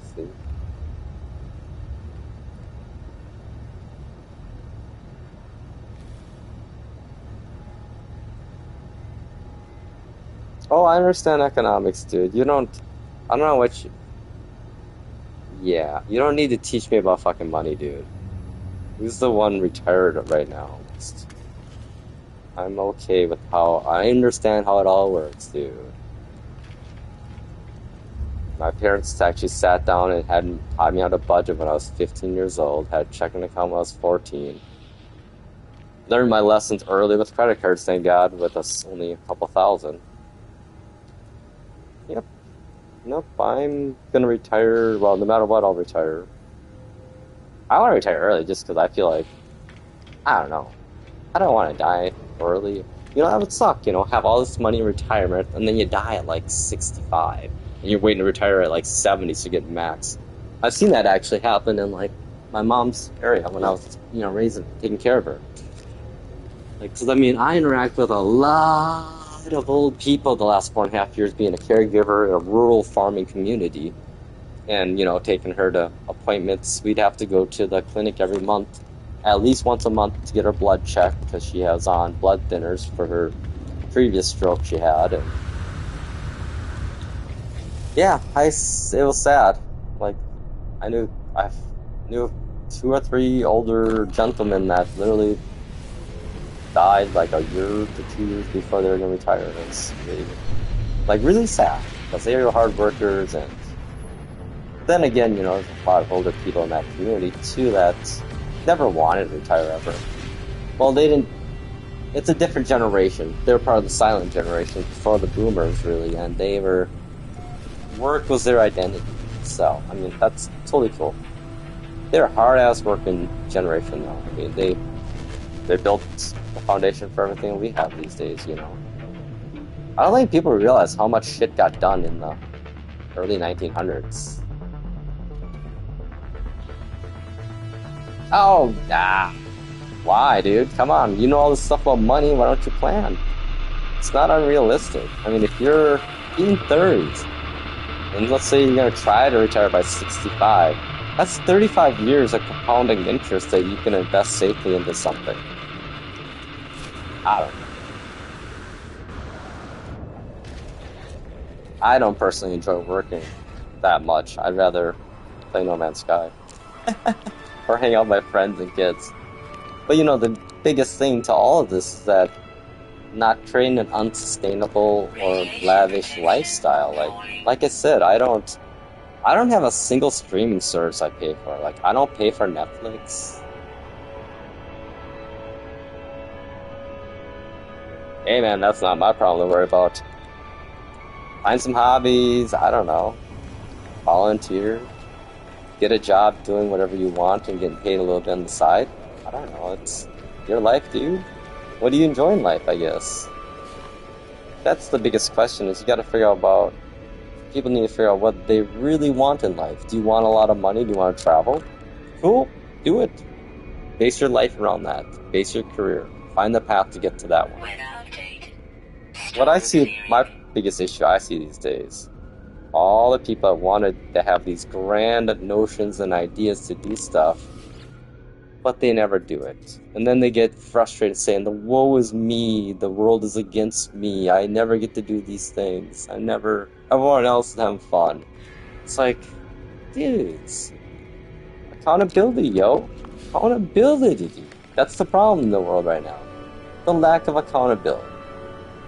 Oh, I understand economics, dude. I don't know what you, yeah, you don't need to teach me about fucking money, dude. Who's the one retired right now? I'm okay with I understand how it all works, dude. My parents actually sat down and had taught me how to budget when I was 15 years old, had a checking account when I was 14. Learned my lessons early with credit cards, thank God, with us only a couple thousand. Yep. Nope, I'm gonna retire. Well, no matter what, I'll retire. I want to retire early just because I feel like, I don't know. I don't want to die early. That would suck, have all this money in retirement, and then you die at like 65, and you're waiting to retire at like 70 so you get max. I've seen that actually happen in like my mom's area when I was, taking care of her. Like, because I interact with a lot of old people the last 4.5 years being a caregiver in a rural farming community, and, taking her to appointments. We'd have to go to the clinic every month, at least once a month, to get her blood checked because she has on blood thinners for her previous stroke she had. And yeah, it was sad. Like, I knew 2 or 3 older gentlemen that literally died like a year to 2 years before they were going to retire. It's really sad because they were hard workers. And then again, there's a lot of older people in that community too that never wanted to retire ever. Well, they didn't. It's a different generation. They're part of the silent generation before the boomers, really, and work was their identity. So, that's totally cool. They're a hard-ass working generation, though. They built the foundation for everything we have these days, I don't think people realize how much shit got done in the early 1900s. Oh, why, dude? Come on, you know all this stuff about money, why don't you plan? It's not unrealistic. If you're in 30s, and let's say you're going to try to retire by 65, that's 35 years of compounding interest that you can invest safely into something. I don't know. I don't personally enjoy working that much. I'd rather play No Man's Sky. Or hang out with my friends and kids. But the biggest thing to all of this is that not creating an unsustainable or lavish lifestyle. Like I said, I don't have a single streaming service I pay for. Like, I don't pay for Netflix. Hey man, that's not my problem to worry about. Find some hobbies, I don't know. Volunteer. Get a job doing whatever you want and getting paid a little bit on the side. I don't know, it's your life, dude. What do you enjoy in life, I guess? That's the biggest question, is you gotta figure out about... People need to figure out what they really want in life. Do you want a lot of money? Do you want to travel? Cool, do it. Base your life around that. Base your career. Find the path to get to that one. What I see, my biggest issue I see these days, all the people that wanted to have these grand notions and ideas to do stuff, but they never do it. And then they get frustrated saying, the woe is me, the world is against me, I never get to do these things, everyone else is having fun. It's like, dudes, accountability, yo. Accountability. That's the problem in the world right now. The lack of accountability.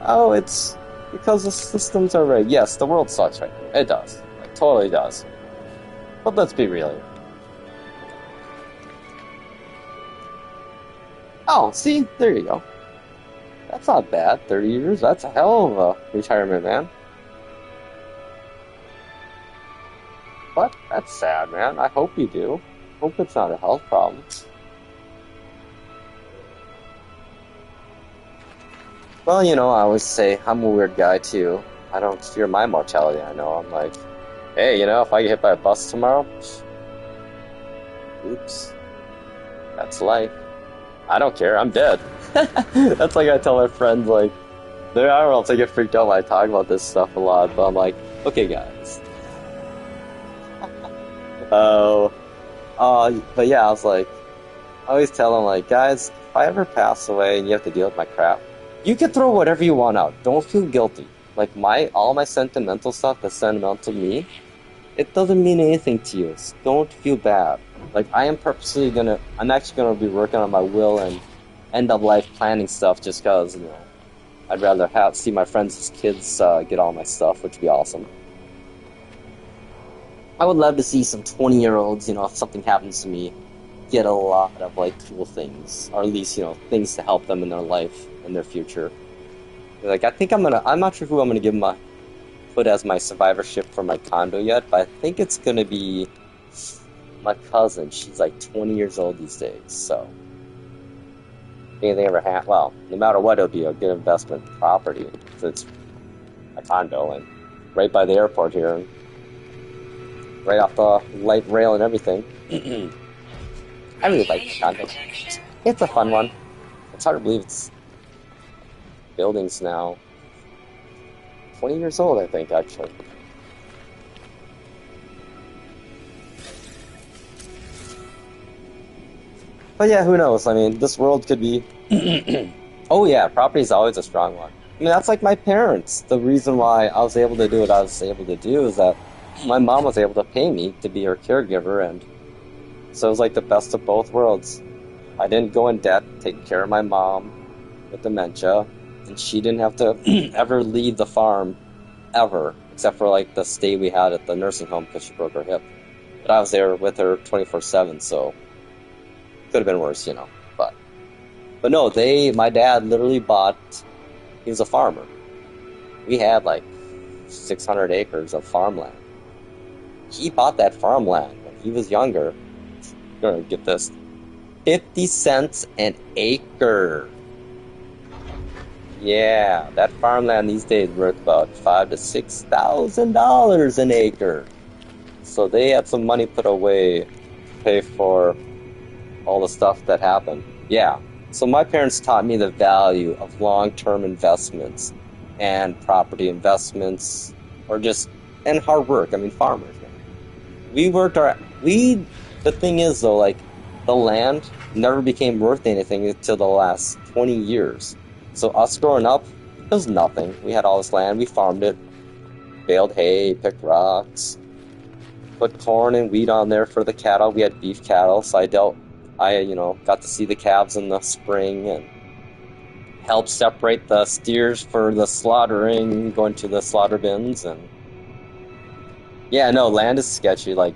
Oh, it's because the systems are rigged. Yes, the world sucks right now. It does. It totally does. But let's be real here. Oh, see? There you go. That's not bad. 30 years? That's a hell of a retirement, man. But that's sad, man. I hope you do. Hope it's not a health problem. Well, you know, I always say I'm a weird guy too. I don't fear my mortality. I know. I'm like, hey, you know, if I get hit by a bus tomorrow, oops, that's life. I don't care. I'm dead. That's like I tell my friends, like, I don't know if they get freaked out when I talk about this stuff a lot, but I'm like, okay, guys. Oh, but yeah, I was like, I always tell them, like, guys, if I ever pass away and you have to deal with my crap, you can throw whatever you want out. Don't feel guilty. Like, all my sentimental stuff that's sentimental to me, it doesn't mean anything to you. So don't feel bad. Like, I'm actually gonna be working on my will and end of life planning stuff just because, you know, I'd rather see my friends' kids get all my stuff, which would be awesome. I would love to see some 20-year-olds, you know, if something happens to me, get a lot of, like, cool things. Or at least, you know, things to help them in their life, in their future. Like, I think I'm not sure who I'm gonna put as my survivorship for my condo yet, but I think it's gonna be my cousin. She's like 20 years old these days, so if anything ever happens, well, no matter what, it'll be a good investment property. So it's a condo and right by the airport here, and right off the light rail and everything. I really like the condo. It's a fun one. It's hard to believe it's buildings now. 20 years old, I think, actually. But yeah, who knows? I mean, this world could be... Oh yeah, property is always a strong one. I mean, that's like my parents. The reason why I was able to do what I was able to do is that my mom was able to pay me to be her caregiver, and so it was like the best of both worlds. I didn't go in debt taking care of my mom with dementia, and she didn't have to ever leave the farm, ever, except for like the stay we had at the nursing home because she broke her hip. But I was there with her 24/7, so could have been worse, you know. But no, my dad literally he was a farmer. We had like 600 acres of farmland. He bought that farmland when he was younger. You're gonna get this. 50 cents an acre. Yeah, that farmland these days is worth about $5,000 to $6,000 an acre. So they had some money put away to pay for all the stuff that happened. Yeah. So my parents taught me the value of long-term investments and property investments, and hard work. I mean, farmers. The thing is though, like, the land never became worth anything until the last 20 years. So us growing up, it was nothing. We had all this land, we farmed it, baled hay, picked rocks, put corn and wheat on there for the cattle. We had beef cattle, so I got to see the calves in the spring and help separate the steers for the slaughtering, going to the slaughter bins. And yeah, no, land is sketchy. Like,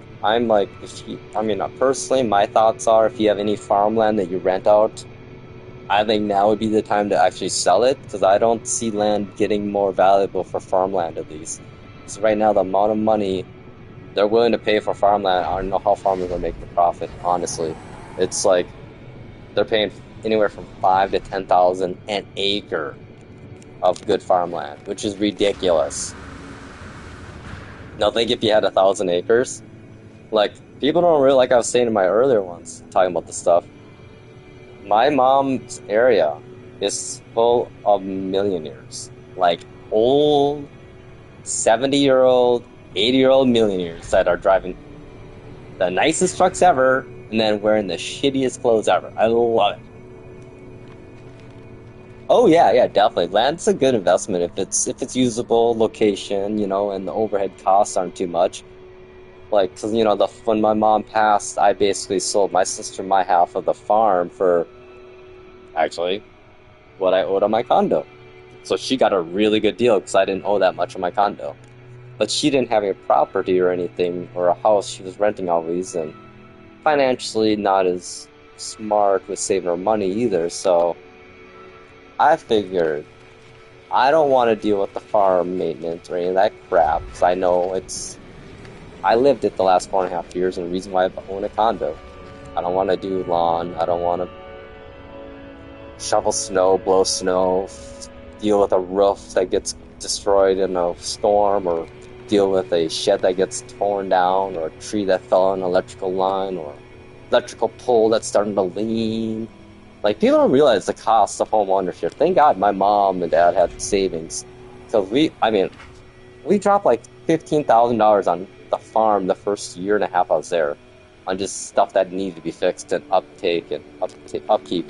personally, my thoughts are, if you have any farmland that you rent out, I think now would be the time to actually sell it, because I don't see land getting more valuable for farmland, at least. So right now, the amount of money they're willing to pay for farmland, I don't know how farmers are making a profit, honestly. It's like they're paying anywhere from $5,000 to $10,000 an acre of good farmland, which is ridiculous. Now think if you had 1,000 acres, like, people don't really, like I was saying in my earlier ones, talking about this stuff, my mom's area is full of millionaires, like old 70-year-old, 80-year-old millionaires that are driving the nicest trucks ever and then wearing the shittiest clothes ever. I love it. Oh yeah, definitely. Land's a good investment if it's usable, location, you know, and the overhead costs aren't too much. Like, 'cause, you know, when my mom passed, I basically sold my sister my half of the farm for, actually, what I owed on my condo. So she got a really good deal because I didn't owe that much on my condo. But she didn't have a property or anything, or a house. She was renting always, and financially not as smart with saving her money either. So I figured I don't want to deal with the farm maintenance or any of that crap, because I know I lived it the last 4.5 years, and the reason why I own a condo. I don't want to do lawn. I don't want to shovel snow, blow snow, deal with a roof that gets destroyed in a storm, or deal with a shed that gets torn down, or a tree that fell on an electrical line, or electrical pole that's starting to lean. Like, people don't realize the cost of home ownership. Thank God my mom and dad had savings. Because we dropped like $15,000 on the farm the first year and a half I was there, on just stuff that needed to be fixed and upkeep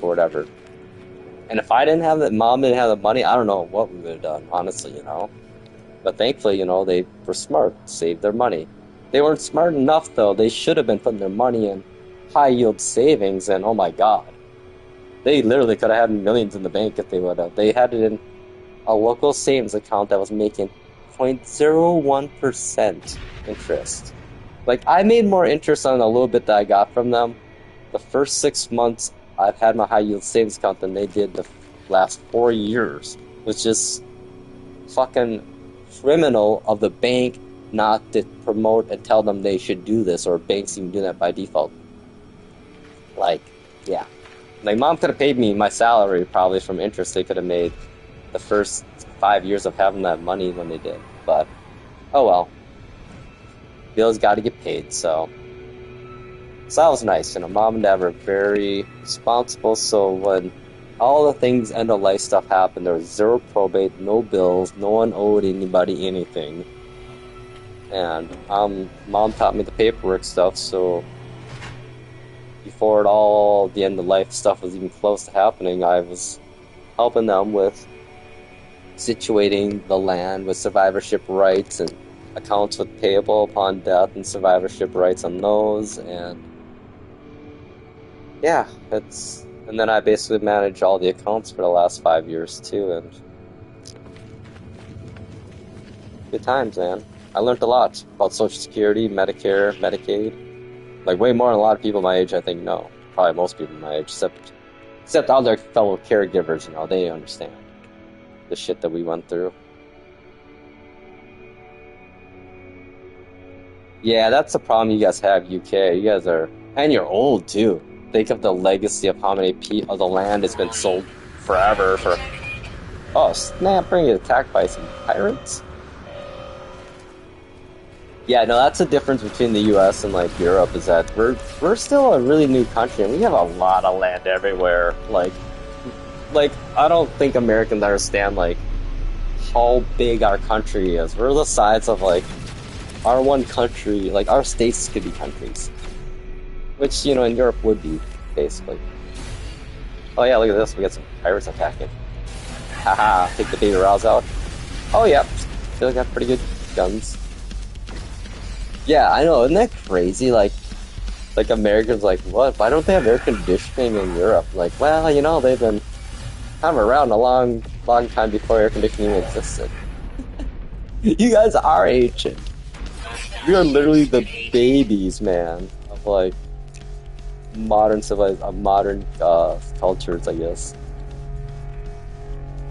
or whatever. And if I didn't have that, mom didn't have the money, I don't know what we would have done, honestly, you know. But thankfully, you know, they were smart, saved their money. They weren't smart enough, though. They should have been putting their money in high-yield savings, and oh my God. They literally could have had millions in the bank if they would have. They had it in a local savings account that was making 0.01% interest. Like, I made more interest on a little bit that I got from them the first 6 months I've had my high-yield savings account than they did the last 4 years, which is fucking criminal of the bank not to promote and tell them they should do this, or banks even do that by default. Like, yeah. Like, mom could have paid me my salary probably from interest they could have made the first 5 years of having that money when they did. But, oh well. Bills got to get paid, so that was nice. You know, mom and dad were very responsible, so when all the things end of life stuff happened, there was zero probate, no bills, no one owed anybody anything. And mom taught me the paperwork stuff, so before the end of life stuff was even close to happening, I was helping them with situating the land with survivorship rights and accounts with payable upon death and survivorship rights on those. And yeah, and then I basically managed all the accounts for the last 5 years too, and good times, man. I learned a lot about Social Security, Medicare, Medicaid. Like, way more than a lot of people my age, I think, know. Probably most people my age, except all their fellow caregivers, you know, they understand the shit that we went through. Yeah, that's the problem you guys have, UK. You guys are, and you're old too. Think of the legacy of how many of the land has been sold forever for. Oh snap! Being attacked by some pirates. Yeah, no, that's the difference between the U.S. and like Europe, is that we're still a really new country and we have a lot of land everywhere. Like I don't think Americans understand like how big our country is. We're the size of like our one country. Like, our states could be countries, which, you know, in Europe would be basically. Oh yeah, look at this. We got some pirates attacking. Haha, take the baby rouse out. Oh yeah, still got pretty good guns. Yeah, I know, isn't that crazy? Like Americans, like, what? Why don't they have air conditioning in Europe? Like, well, you know, they've been kind of around a long time before air conditioning existed. You guys are ancient. We are literally the babies, man, of like modern cultures, I guess.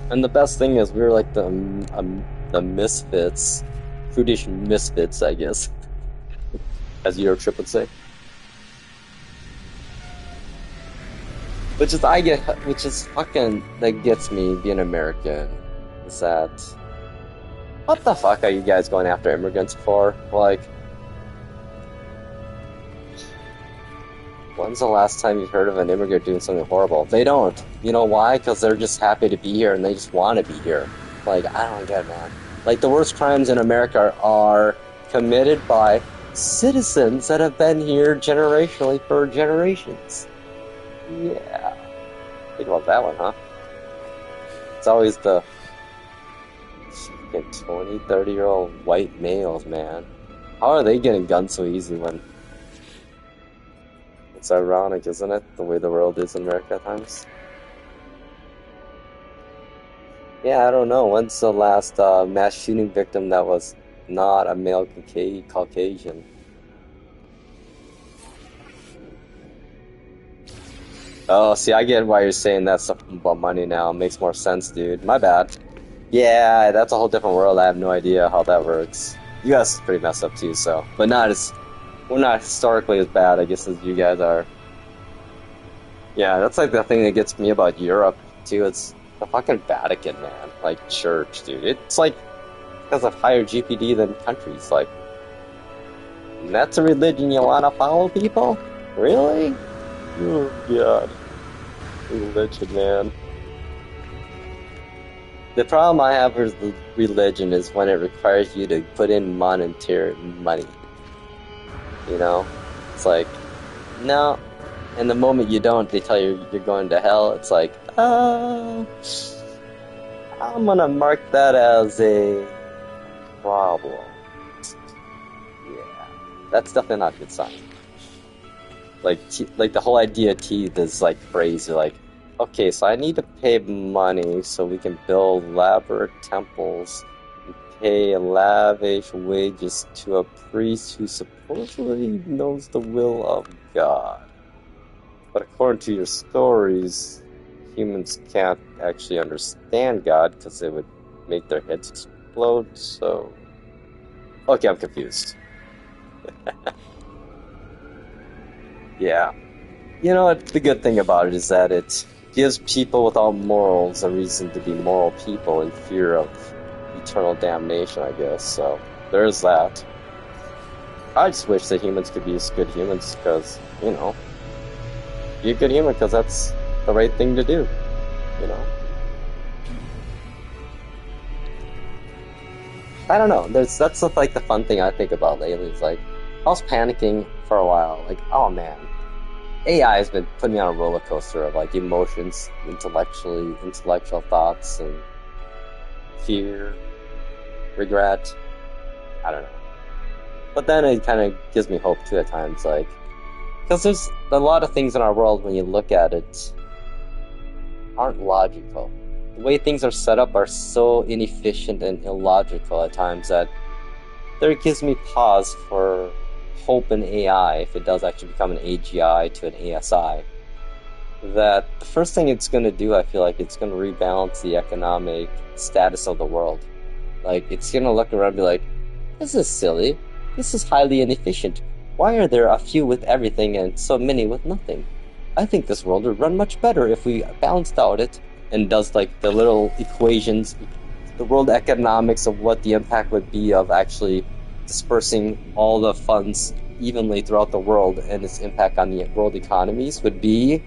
And the best thing is, we were like the misfits, prudish misfits, I guess, as Eurotrip would say. Which is fucking, that gets me being American, is that, what the fuck are you guys going after immigrants for? Like, when's the last time you've heard of an immigrant doing something horrible? They don't. You know why? Because they're just happy to be here and they just want to be here. Like, I don't get it, man. Like, the worst crimes in America are committed by citizens that have been here generationally for generations. Yeah. Think about that one, huh? It's always the 20, 30-year-old white males, man. How are they getting guns so easy when... It's ironic, isn't it? The way the world is in America at times. Yeah, I don't know. When's the last mass shooting victim that was not a male Caucasian? Oh, see, I get why you're saying that stuff about money now. It makes more sense, dude. My bad. Yeah, that's a whole different world. I have no idea how that works. You guys are pretty messed up too, so. But we're not historically as bad, I guess, as you guys are. Yeah, that's like the thing that gets me about Europe too. It's the fucking Vatican, man. Like church, dude. It's like because of higher GPD than countries. Like, and that's a religion you want to follow, people? Really? Oh god, religion, man. The problem I have with the religion is when it requires you to put in monetary money. You know, it's like no. And the moment you don't, they tell you you're going to hell. It's like, I'm gonna mark that as a problem. Yeah, that's definitely not a good sign. Like the whole idea of teeth is like crazy. Like, okay, so I need to pay money so we can build elaborate temples and pay lavish wages to a priest who supposedly knows the will of God. But according to your stories, humans can't actually understand God because it would make their heads explode, so... Okay, I'm confused. Yeah. You know what? The good thing about it is that it gives people without morals a reason to be moral people in fear of eternal damnation, I guess. So, there's that. I just wish that humans could be as good humans because, you know, be a good human because that's the right thing to do, you know? I don't know. That's like the fun thing I think about lately. It's like I was panicking for a while. Like, oh man, AI has been putting me on a roller coaster of like emotions, intellectual thoughts, and fear, regret. I don't know. But then it kind of gives me hope too at times, like because there's a lot of things in our world when you look at it aren't logical. The way things are set up are so inefficient and illogical at times that there gives me pause for hope in AI if it does actually become an AGI to an ASI. That the first thing it's going to do, I feel like it's going to rebalance the economic status of the world. Like, it's going to look around and be like, this is silly. This is highly inefficient. Why are there a few with everything and so many with nothing? I think this world would run much better if we balanced out it and does like the little equations, the world economics of what the impact would be of actually dispersing all the funds evenly throughout the world and its impact on the world economies would be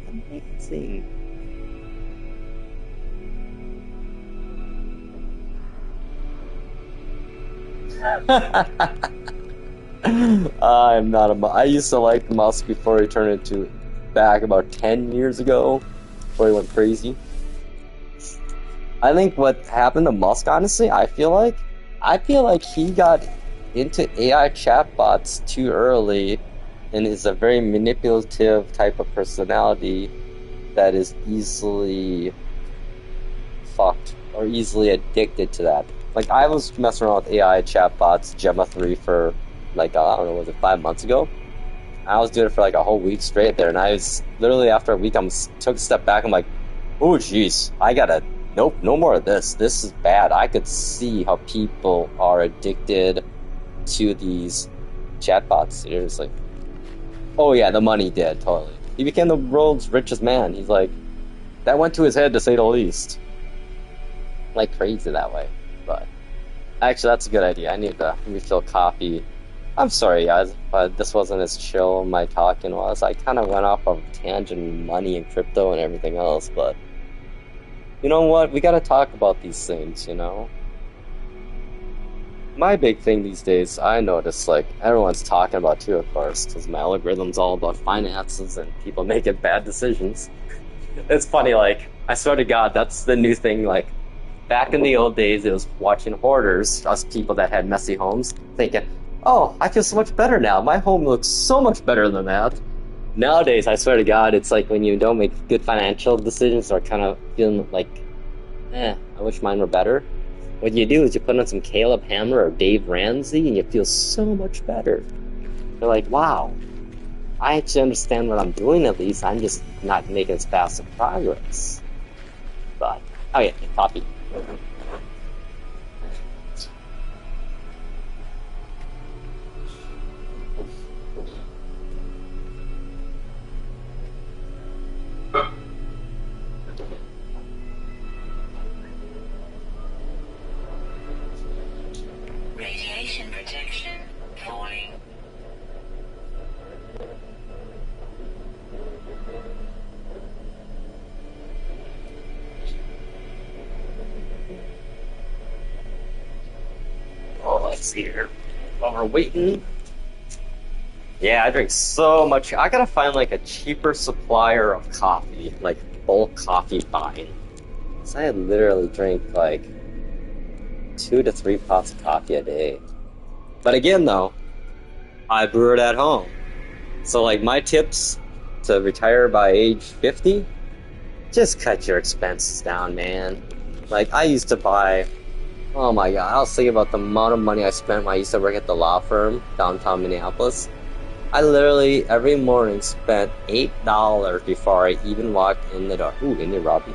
amazing. I'm not a I used to like Musk before he turned into back about 10 years ago before he went crazy. I think what happened to Musk, honestly, I feel like he got into AI chatbots too early and is a very manipulative type of personality that is easily fucked or easily addicted to that. Like, I was messing around with AI chatbots, Gemma 3, for like, I don't know, was it 5 months ago? I was doing it for like a whole week straight there, and I was literally after a week, took a step back. I'm like, oh jeez, nope, no more of this. This is bad. I could see how people are addicted to these chatbots. Seriously. Oh yeah, the money did totally. He became the world's richest man. He's like, that went to his head to say the least. Like crazy that way. But actually, that's a good idea. I need to refill coffee. I'm sorry, guys, but this wasn't as chill my talking was. I kind of went off of tangent money and crypto and everything else, but you know what? We gotta talk about these things, you know? My big thing these days, I notice, like, everyone's talking about too, of course, because my algorithm's all about finances and people making bad decisions. It's funny, like, I swear to God, that's the new thing, like, back in the old days, it was watching hoarders, us people that had messy homes, thinking, oh, I feel so much better now. My home looks so much better than that. Nowadays, I swear to God, it's like when you don't make good financial decisions or kind of feeling like, I wish mine were better. What you do is you put on some Caleb Hammer or Dave Ramsey and you feel so much better. You're like, wow, I actually understand what I'm doing at least. I'm just not making as fast of progress. But, oh yeah, copy. see here. While we're waiting. Yeah, I drink so much. I gotta find like a cheaper supplier of coffee, like bulk coffee buying. So I literally drink like 2 to 3 pots of coffee a day. But again, though, I brew it at home. So like my tips to retire by age 50, just cut your expenses down, man. Like I used to buy, oh my god, I was thinking about the amount of money I spent when I used to work at the law firm downtown Minneapolis. I literally every morning spent $8 before I even walked in the door. Ooh, Indian Robin.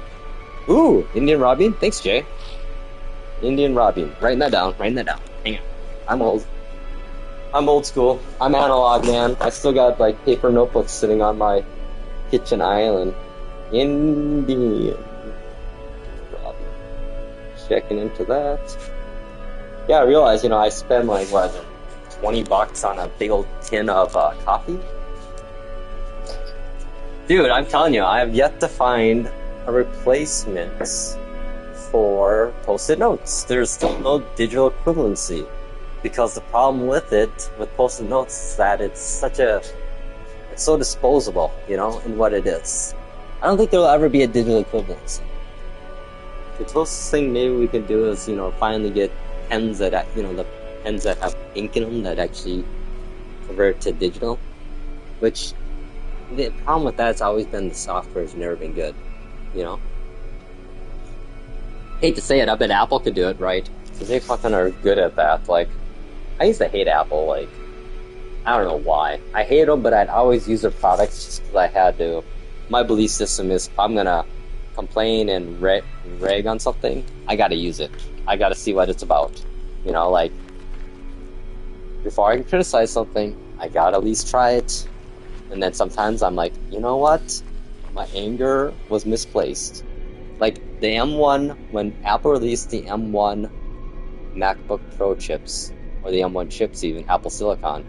Ooh, Indian Robin. Thanks, Jay. Indian Robin. Writing that down. Writing that down. Hang on. I'm old. I'm old school. I'm analog, man. I still got like paper notebooks sitting on my kitchen island. Indian Robin. Checking into that. Yeah, I realized, I spend like, what, $20 on a big old tin of coffee? Dude, I'm telling you, I have yet to find a replacement for Post-it notes. There's still no digital equivalency. Because the problem with it, with Post-it notes, is that it's so disposable, in what it is. I don't think there will ever be a digital equivalency. The closest thing maybe we can do is, finally get pens that, the pens that have ink in them that actually convert to digital. Which, the problem with that's always been the software's never been good, Hate to say it, I bet Apple could do it, right? Because they fucking are good at that, like, I used to hate Apple, like, I don't know why. I hate them, but I'd always use their products just because I had to. My belief system is if I'm gonna complain and rag on something, I gotta use it. I gotta see what it's about. Like, before I can criticize something, I gotta at least try it. And then sometimes I'm like, you know what? My anger was misplaced. Like, the M1, when Apple released the M1 MacBook Pro chips, or the M1 chips even, Apple Silicon,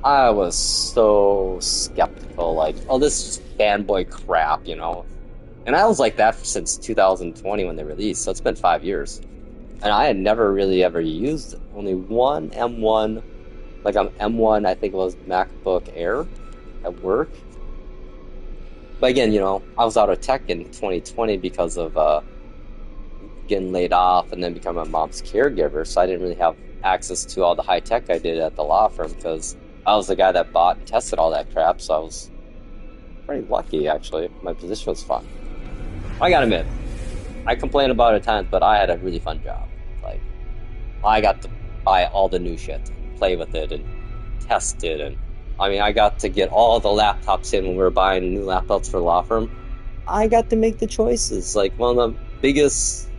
I was so skeptical, like, oh, this is just fanboy crap, And I was like that since 2020 when they released, so it's been 5 years. And I had never really ever used only one M1, like an M1, I think it was MacBook Air at work. But again, I was out of tech in 2020 because of getting laid off and then becoming my mom's caregiver, so I didn't really have access to all the high tech I did at the law firm because I was the guy that bought and tested all that crap, so I was pretty lucky, actually. My position was fun. I gotta admit, I complain about it at times, but I had a really fun job. Like, I got to buy all the new shit, play with it, and test it, and I got to get all the laptops in when we were buying new laptops for the law firm. I got to make the choices. Like, one of the biggest...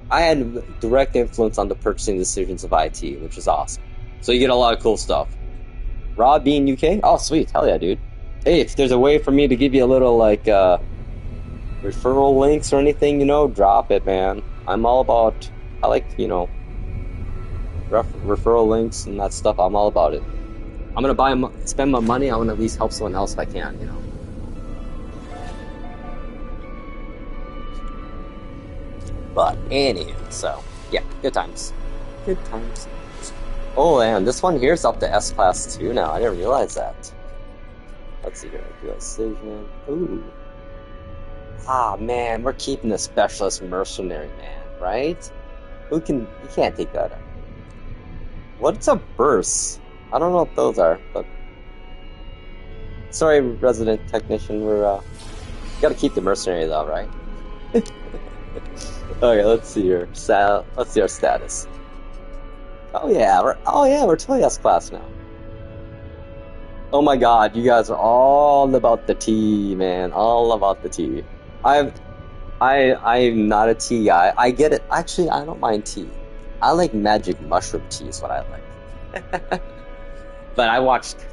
I had direct influence on the purchasing decisions of IT, which is awesome. So you get a lot of cool stuff. Rob being UK? Oh, sweet. Hell yeah, dude. Hey, if there's a way for me to give you a little, like, referral links or anything, drop it, man. I'm all about... I like, referral links and that stuff. I'm all about it. I'm gonna spend my money. I want to at least help someone else if I can, But anywho, so yeah, good times. Good times. Oh, and this one here's up to S Class 2 now. I didn't realize that. Let's see here. Decision. Ooh. Ah, man, we're keeping the specialist mercenary, man, right? You can't take that out. What's a burst? I don't know what those are, but... Sorry, resident technician, we're, gotta keep the mercenary though, right? Okay, let's see here. Let's see our status. Oh yeah, we're totally S class now. Oh my god, you guys are all about the tea, man. All about the tea. I'm not a tea guy. I get it. Actually, I don't mind tea. I like magic mushroom tea is what I like. But I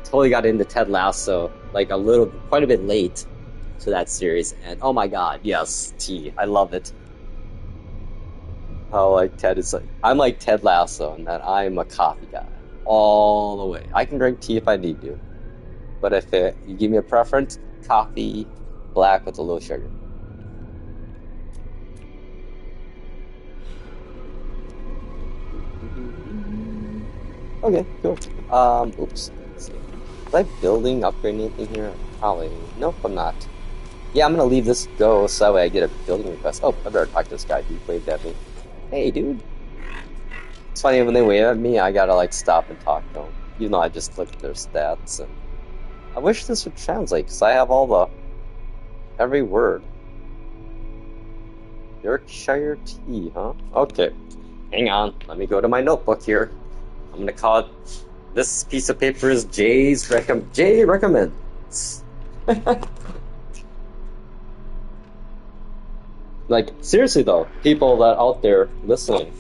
totally got into Ted Lasso, like quite a bit late to that series, and oh my god, yes, tea. I love it. Oh, like I'm like Ted Lasso in that I'm a coffee guy all the way. I can drink tea if I need to, but if you give me a preference, coffee, black with a little sugar. Okay, cool. Oops. Let's see. Was I building, upgrading anything here? Probably. Nope, I'm not. Yeah, I'm gonna leave this go so that way I get a building request. Oh, I better talk to this guy. He waved at me. Hey, dude. It's funny when they wave at me, I gotta like stop and talk to them. Even though I just looked at their stats. And I wish this would translate because I have all the every word. Yorkshire tea, huh? Okay. Hang on. Let me go to my notebook here. I'm gonna call it. This piece of paper is Jay recommends. Like seriously though, people that out there listening,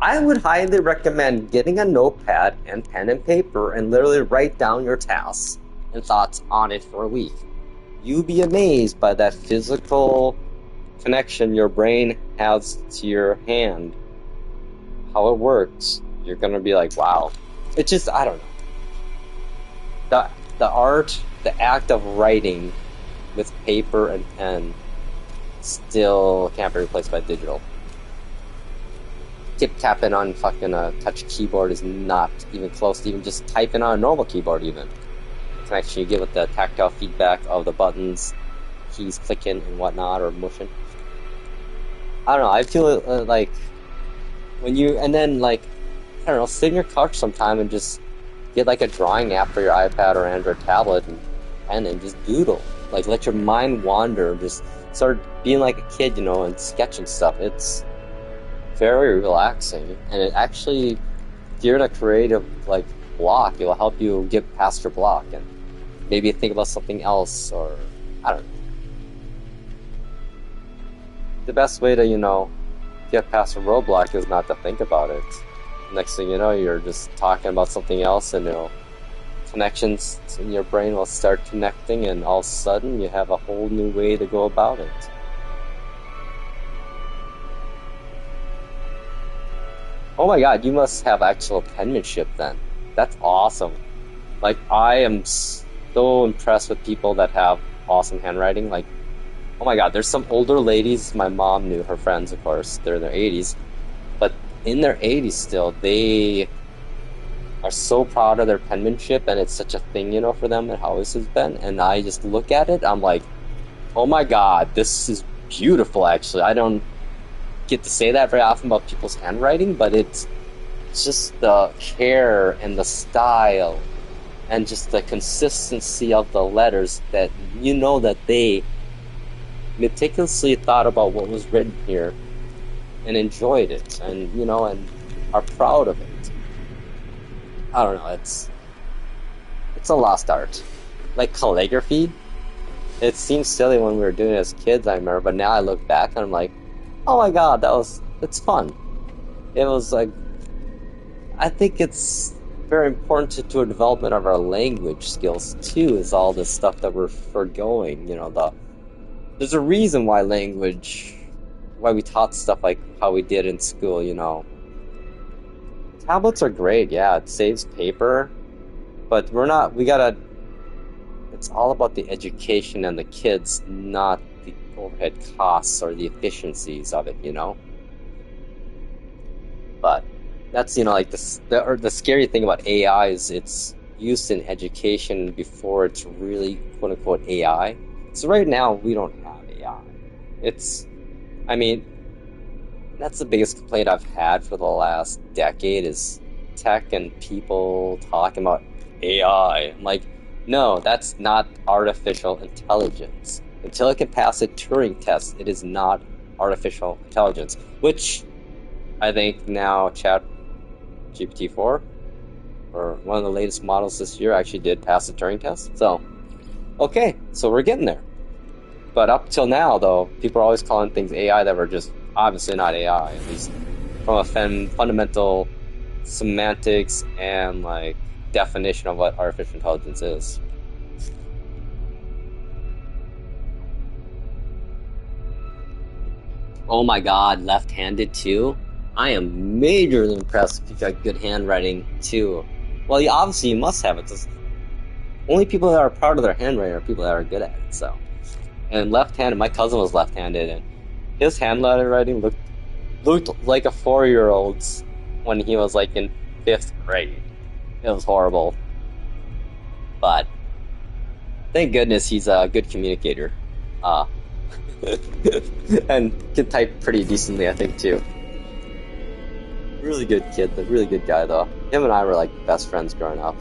I would highly recommend getting a notepad and pen and paper and literally write down your tasks and thoughts on it for a week. You'd be amazed by that physical connection your brain has to your hand, how it works. You're gonna be like, wow. It's just, I don't know. The art, the act of writing with paper and pen still can't be replaced by digital. Tip tapping on fucking a touch keyboard is not even close to even just typing on a normal keyboard even. The connection you get with the tactile feedback of the buttons, keys clicking and whatnot, or motion. I don't know, I feel like when you, and then like, I don't know, sit in your couch sometime and just get like a drawing app for your iPad or Android tablet and just doodle. Like let your mind wander, just start being like a kid, and sketching stuff. It's very relaxing, and it actually, if you're in a creative like block, it will help you get past your block and maybe think about something else, or I don't know. The best way to, get past a roadblock is not to think about it. Next thing you know, you're just talking about something else, and connections in your brain will start connecting, and all of a sudden you have a whole new way to go about it. Oh my god, you must have actual penmanship then. That's awesome. Like, I am so impressed with people that have awesome handwriting. Like, oh my god, there's some older ladies, my mom knew, her friends of course, they're in their 80s, but in their 80s still, they are so proud of their penmanship, and it's such a thing, for them, and how always has been, and I just look at it, I'm like, oh my god, this is beautiful actually. I don't get to say that very often about people's handwriting, but it's just the care and the style and just the consistency of the letters that that they meticulously thought about what was written here and enjoyed it, and and are proud of it. I don't know, it's a lost art. Like calligraphy, it seems silly when we were doing it as kids, I remember, but now I look back and I'm like, oh my god, it's fun. It was like, I think it's very important to a development of our language skills too, is all this stuff that we're forgoing, there's a reason why we taught stuff like how we did in school, Tablets are great, yeah, it saves paper, but it's all about the education and the kids, not the overhead costs or the efficiencies of it, But that's, like the scary thing about AI is it's used in education before it's really quote unquote AI. So right now we don't have AI. That's the biggest complaint I've had for the last decade is tech and people talking about AI. I'm like, no, that's not artificial intelligence. Until it can pass a Turing test, it is not artificial intelligence. Which I think now GPT-4, or one of the latest models this year, actually did pass the Turing test. So, okay, so we're getting there. But up till now, though, people are always calling things AI that were just obviously not AI, at least from a fundamental semantics and like definition of what artificial intelligence is. Oh my god, left-handed too? I am majorly impressed if you've got good handwriting too. Well, obviously you must have it. Only people that are proud of their handwriting are people that are good at it, so. And left-handed, my cousin was left-handed, and his handwriting looked like a 4-year-old's. when he was like in 5th grade. It was horrible. But thank goodness he's a good communicator. Uh, and can type pretty decently, I think, too. Really good kid, but really good guy, though. Him and I were like best friends growing up.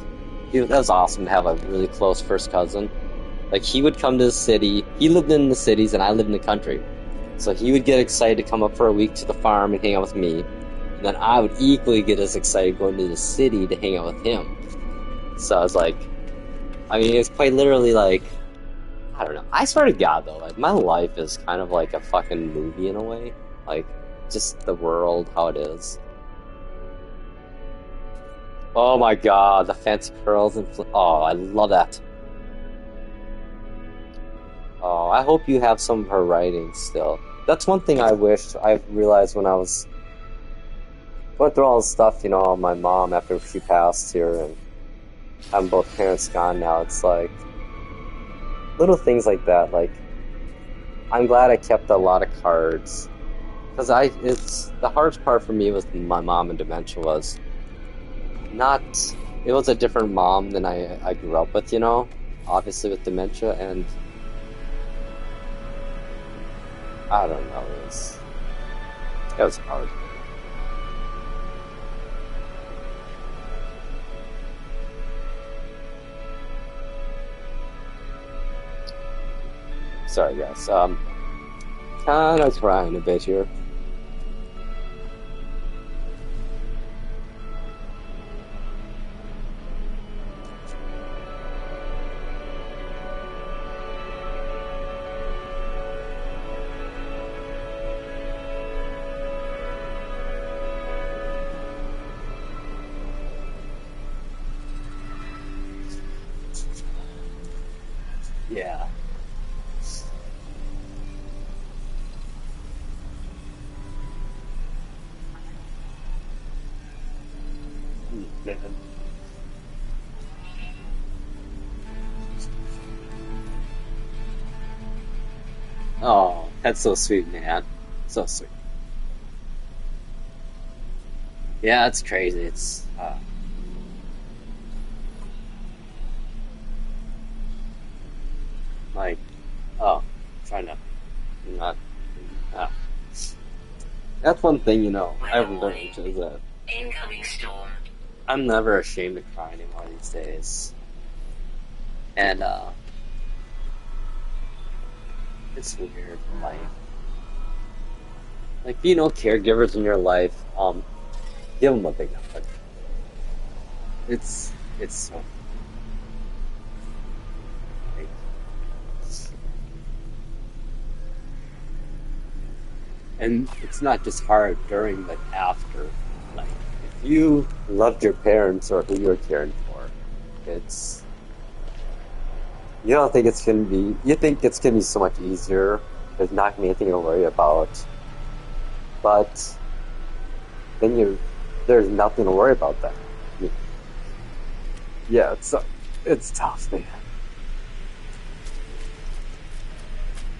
That was awesome to have a really close first cousin. Like, he would come to the city. He lived in the cities, and I lived in the country. So he would get excited to come up for a week to the farm and hang out with me. And then I would equally get as excited going to the city to hang out with him. So I was like, I mean, it's quite literally like, I don't know. I swear to God, though, like, my life is kind of like a fucking movie in a way. Like, just the world, how it is. Oh my God, the fancy curls and oh, I love that. Oh, I hope you have some of her writings still. That's one thing I wished I realized when I was going through all this stuff, you know, on my mom after she passed here, and having both parents gone now. It's like little things like that. Like, I'm glad I kept a lot of cards, because it's the hardest part for me with my mom and dementia was not. It was a different mom than I grew up with, you know, obviously with dementia, and I don't know. It was hard. Sorry, guys. Kind of crying a bit here. Yeah. Man. Oh, that's so sweet, man. So sweet. Yeah, it's crazy. It's like, oh, trying to not. Uh, that's one thing, you know, I've Weather learned warning. is that Incoming storm. I'm never ashamed to cry anymore these days. And, it's weird. Like, if you know caregivers in your life, give them a big hug. It's so, like, and it's not just hard during, but after. Like, if you loved your parents or who you're caring for, it's, you don't think it's gonna be, you think it's gonna be so much easier. There's not gonna be anything to worry about. But then there's nothing to worry about then. Yeah, it's tough, man.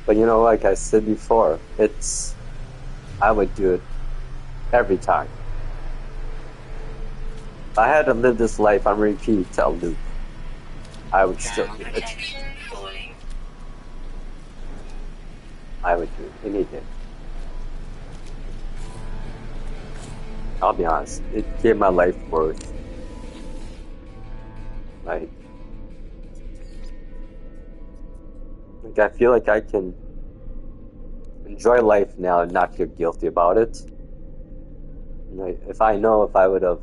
But you know, like I said before, I would do it every time. If I had to live this life on repeat till loop, I would still Ground do it. protection falling. I would do it anything. I'll be honest, it gave my life worth. Like, I feel like I can enjoy life now and not feel guilty about it. Like, if I would have.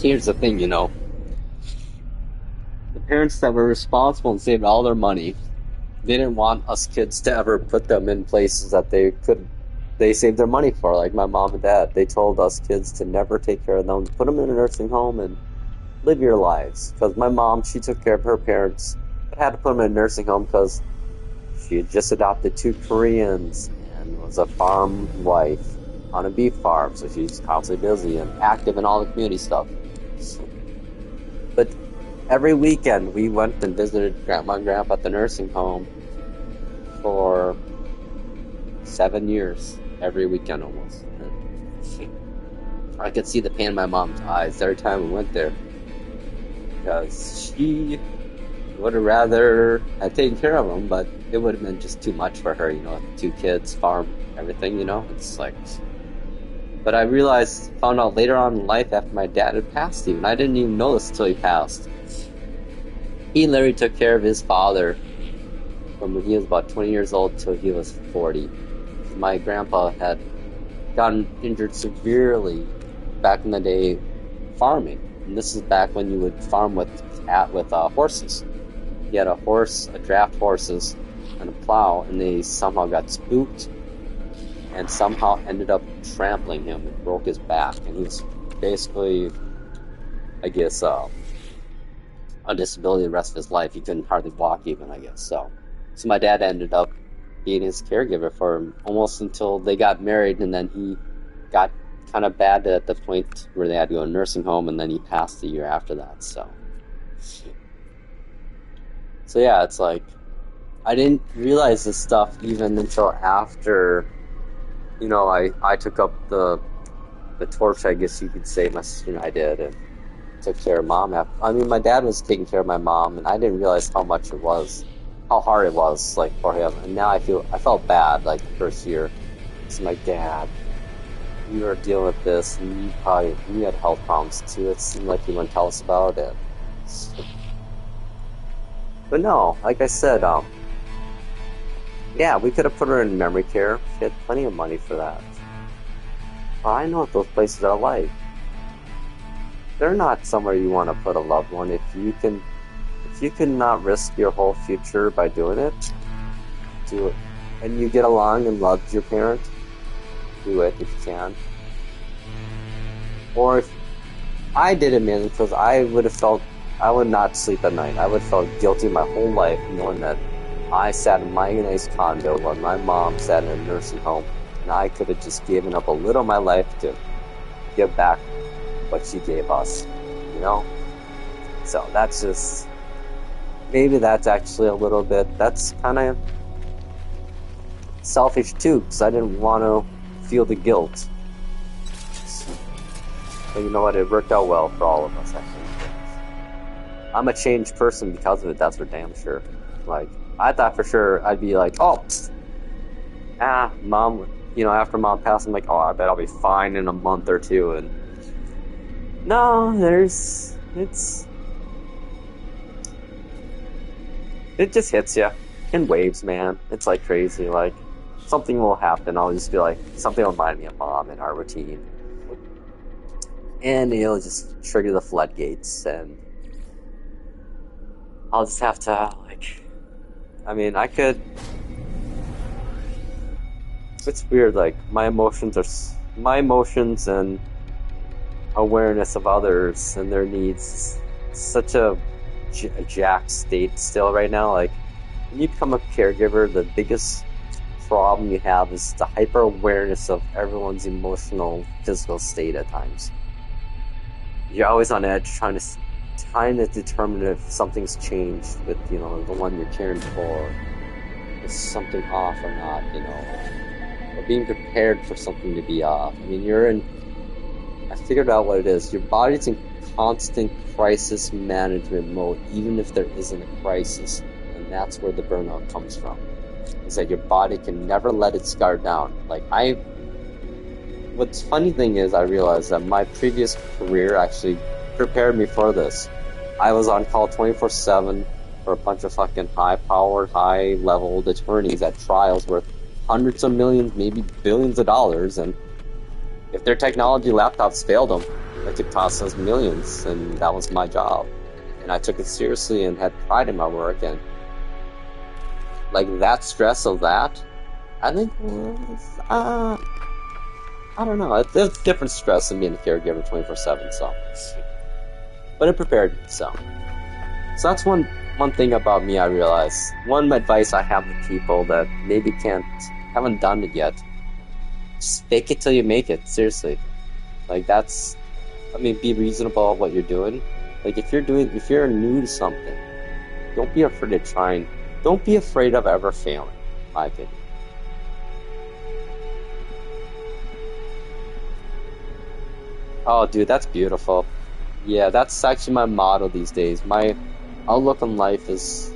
Here's the thing, you know. The parents that were responsible and saved all their money, they didn't want us kids to ever put them in places that they saved their money for, like my mom and dad. They told us kids to never take care of them, put them in a nursing home and live your lives. Because my mom, she took care of her parents, but had to put them in a nursing home because she had just adopted 2 Koreans and was a farm wife on a beef farm, so she's constantly busy and active in all the community stuff. But every weekend we went and visited Grandma and Grandpa at the nursing home for 7 years, every weekend almost. I could see the pain in my mom's eyes every time we went there, because she would have rather had taken care of them, but it would have been just too much for her, 2 kids, farm, everything, it's like. But I found out later on in life after my dad had passed, even I didn't even know this until he passed. He literally took care of his father from when he was about 20 years old till he was 40. My grandpa had gotten injured severely back in the day farming, and this is back when you would farm with horses. He had a draft horses, and a plow, and they somehow got spooked and somehow ended up trampling him and broke his back, and he was basically, I guess, on disability the rest of his life. He couldn't hardly walk even, I guess. So my dad ended up being his caregiver for him almost until they got married, and then he got kind of bad at the point where they had to go to a nursing home, and then he passed the year after that. So yeah, it's like I didn't realize this stuff even until after, I took up the torch, I guess you could say. My sister and I did, and took care of mom. My dad was taking care of my mom, and I didn't realize how hard it was, like, for him. And now I felt bad, like, the first year. It's my dad. You were dealing with this, and you had health problems too. It seemed like you wouldn't tell us about it. But no, like I said, yeah, we could have put her in memory care. She had plenty of money for that. But I know what those places are like. They're not somewhere you want to put a loved one. If you can not risk your whole future by doing it, do it. And you get along and love your parent, do it if you can. Or if I did it, man, because I would not sleep at night. I would have felt guilty my whole life knowing that I sat in my nice condo while my mom sat in a nursing home, and I could have just given up a little of my life to give back what she gave us, So that's just, maybe that's actually a little bit, that's kind of selfish too, because I didn't want to feel the guilt. But you know what, it worked out well for all of us, I think. I'm a changed person because of it, that's for damn sure. Like, I thought for sure I'd be like, mom, after mom passed, I'm like, I bet I'll be fine in a month or two, and no, it just hits you in waves, man. It's like crazy, like, something will happen, I'll just be like, something will remind me of mom and our routine, and it'll just trigger the floodgates, and I'll just have to, it's weird, like, my emotions and awareness of others and their needs, such a jacked state still right now. Like, when you become a caregiver, the biggest problem you have is the hyper awareness of everyone's emotional, physical state at times. You're always on edge, trying to determine if something's changed with, the one you're caring for. Is something off or not, or being prepared for something to be off. I figured out what it is. Your body's in constant crisis management mode, even if there isn't a crisis. And that's where the burnout comes from. Is that your body can never let its guard down. What's funny thing is, I realized that my previous career actually prepared me for this. I was on call 24/7 for a bunch of fucking high-powered, high-level attorneys at trials worth hundreds of millions, maybe billions of dollars, and if their technology laptops failed them, it could cost us millions, and that was my job. And I took it seriously and had pride in my work, and that stress of that, I think was, I don't know, it's a different stress than being a caregiver 24/7, so. But it prepared me, so that's one thing about me I realized. One advice I have to people that maybe haven't done it yet: just fake it till you make it. Seriously, be reasonable at what you're doing. If you're new to something, don't be afraid of trying. Don't be afraid of ever failing. In my opinion. Oh, dude, that's beautiful. Yeah, that's actually my motto these days. My outlook on life is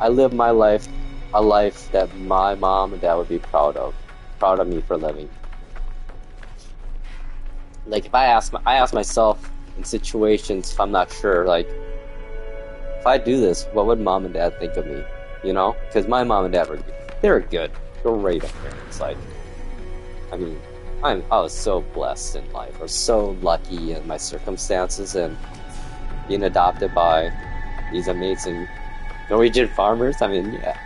I live my life a life that my mom and dad would be proud of me for living. Like if I ask myself in situations if I'm not sure, like if I do this, what would mom and dad think of me? You know, because my mom and dad were good. They were good, great parents. Like, I mean, I was so blessed in life, or so lucky in my circumstances, and being adopted by these amazing Norwegian farmers. I mean, yeah,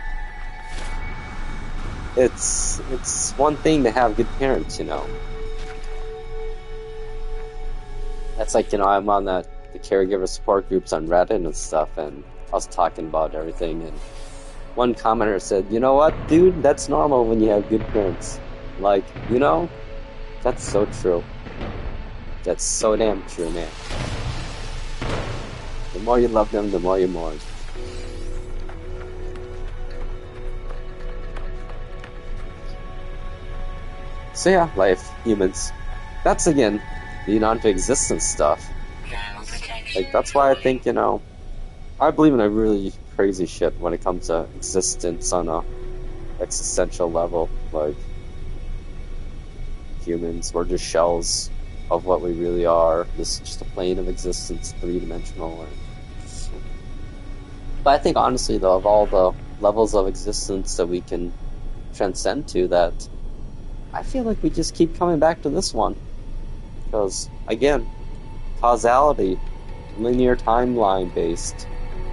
it's one thing to have good parents, you know. That's like, you know, I'm on the caregiver support groups on Reddit and stuff, and I was talking about everything, and one commenter said, "You know what, dude? That's normal when you have good parents." Like, you know, that's so true. That's so damn true, man. The more you love them, the more you mourn. So yeah, life, humans. That's again, being onto existence stuff. Thermal protection Like, that's why I think, deployed. you know, I believe in a really crazy shit when it comes to existence on a existential level. Like, humans, we're just shells of what we really are. This is just a plane of existence, three-dimensional. But I think, honestly, though, of all the levels of existence that we can transcend to, that I feel like we just keep coming back to this one. Because, again, causality, linear timeline-based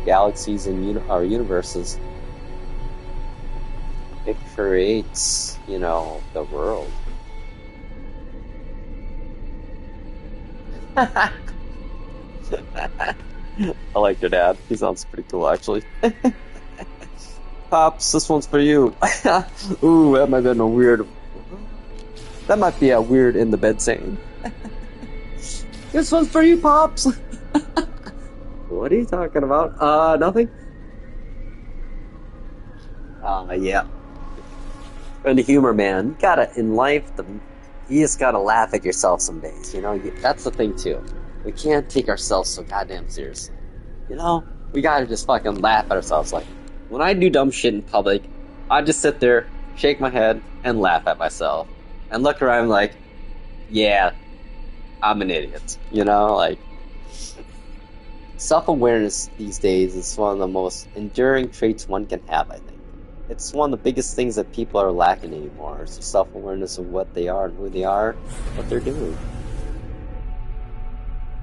galaxies and our universes, it creates, you know, the world. I like your dad. He sounds pretty cool, actually. Pops, this one's for you. Ooh, that might have been a weird. That might be a weird in the bed saying. This one's for you, Pops. What are you talking about? Nothing. Yeah. And the humor, man. You gotta in life. You just gotta laugh at yourself some days. You know, that's the thing too. We can't take ourselves so goddamn seriously. You know, we gotta just fucking laugh at ourselves. Like, when I do dumb shit in public, I just sit there, shake my head, and laugh at myself. And look around like, yeah, I'm an idiot. You know, like, self-awareness these days is one of the most enduring traits one can have, I think. It's one of the biggest things that people are lacking anymore. It's the self-awareness of what they are and who they are, what they're doing.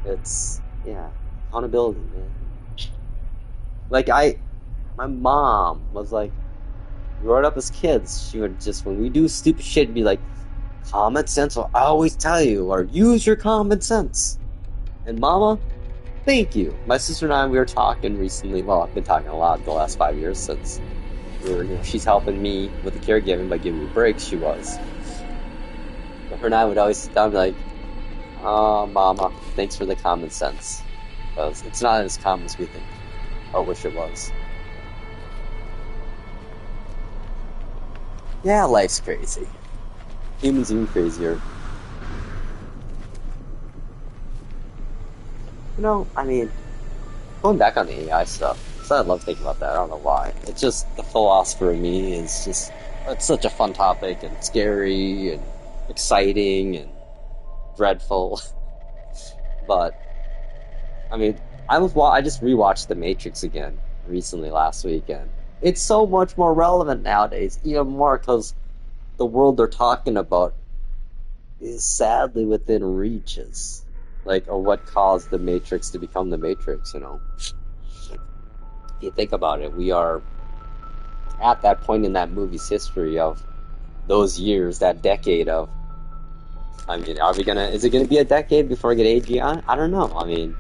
It's, yeah, accountability, man. Like, my mom was like, growing up as kids, she would just, when we do stupid shit, be like, common sense will always tell you, or use your common sense. And mama, thank you. My sister and I, we were talking recently, well, I've been talking a lot the last 5 years since we were, you know, she's helping me with the caregiving by giving me breaks, she was. But her and I would always sit down and be like, oh, mama, thanks for the common sense. Because it's not as common as we think. I wish it was. Yeah, life's crazy. Humans even crazier. You know, I mean, going back on the AI stuff, so I love thinking about that. I don't know why. It's just the philosopher in me is just, it's such a fun topic and scary and exciting and dreadful. But I mean, I just rewatched The Matrix again recently last weekend. It's so much more relevant nowadays, even more because the world they're talking about is sadly within reaches, like, or what caused the Matrix to become the Matrix. You know, if you think about it, we are at that point in that movie's history of those years, that decade of. I mean, is it gonna be a decade before we get AGI? I don't know. I mean,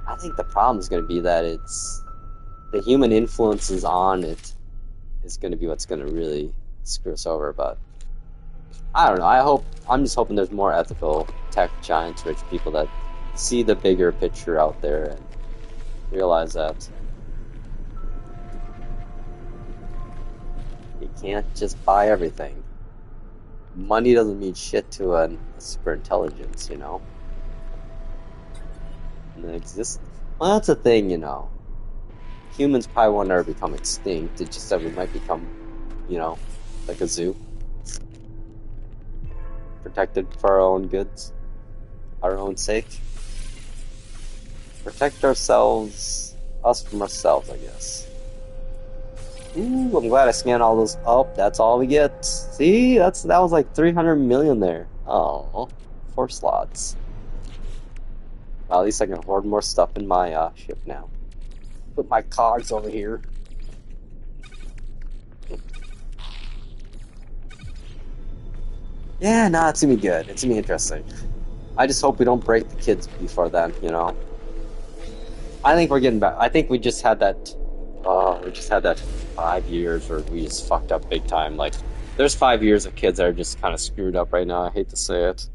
I think the problem is gonna be that it's the human influences on it is gonna be what's gonna really screw us over. But I don't know. I'm just hoping there's more ethical tech giants, rich people that see the bigger picture out there and realize that you can't just buy everything. money doesn't mean shit to a super intelligence, you know? And it exists. Well, that's the thing, you know. Humans probably won't ever become extinct. It's just that we might become, you know, like a zoo. Protected for our own goods, our own sake. Protect ourselves, us from ourselves, I guess. Ooh, I'm glad I scanned all those. Oh, that's all we get. See, that was like 300 million there. Oh, 4 slots. Well, at least I can hoard more stuff in my ship now. Put my cogs over here. Yeah, nah, it's gonna be good. It's gonna be interesting. I just hope we don't break the kids before then, you know? I think we're getting back. I think we just had that. We just had that 5 years where we just fucked up big time. Like, there's 5 years of kids that are just kind of screwed up right now. I hate to say it.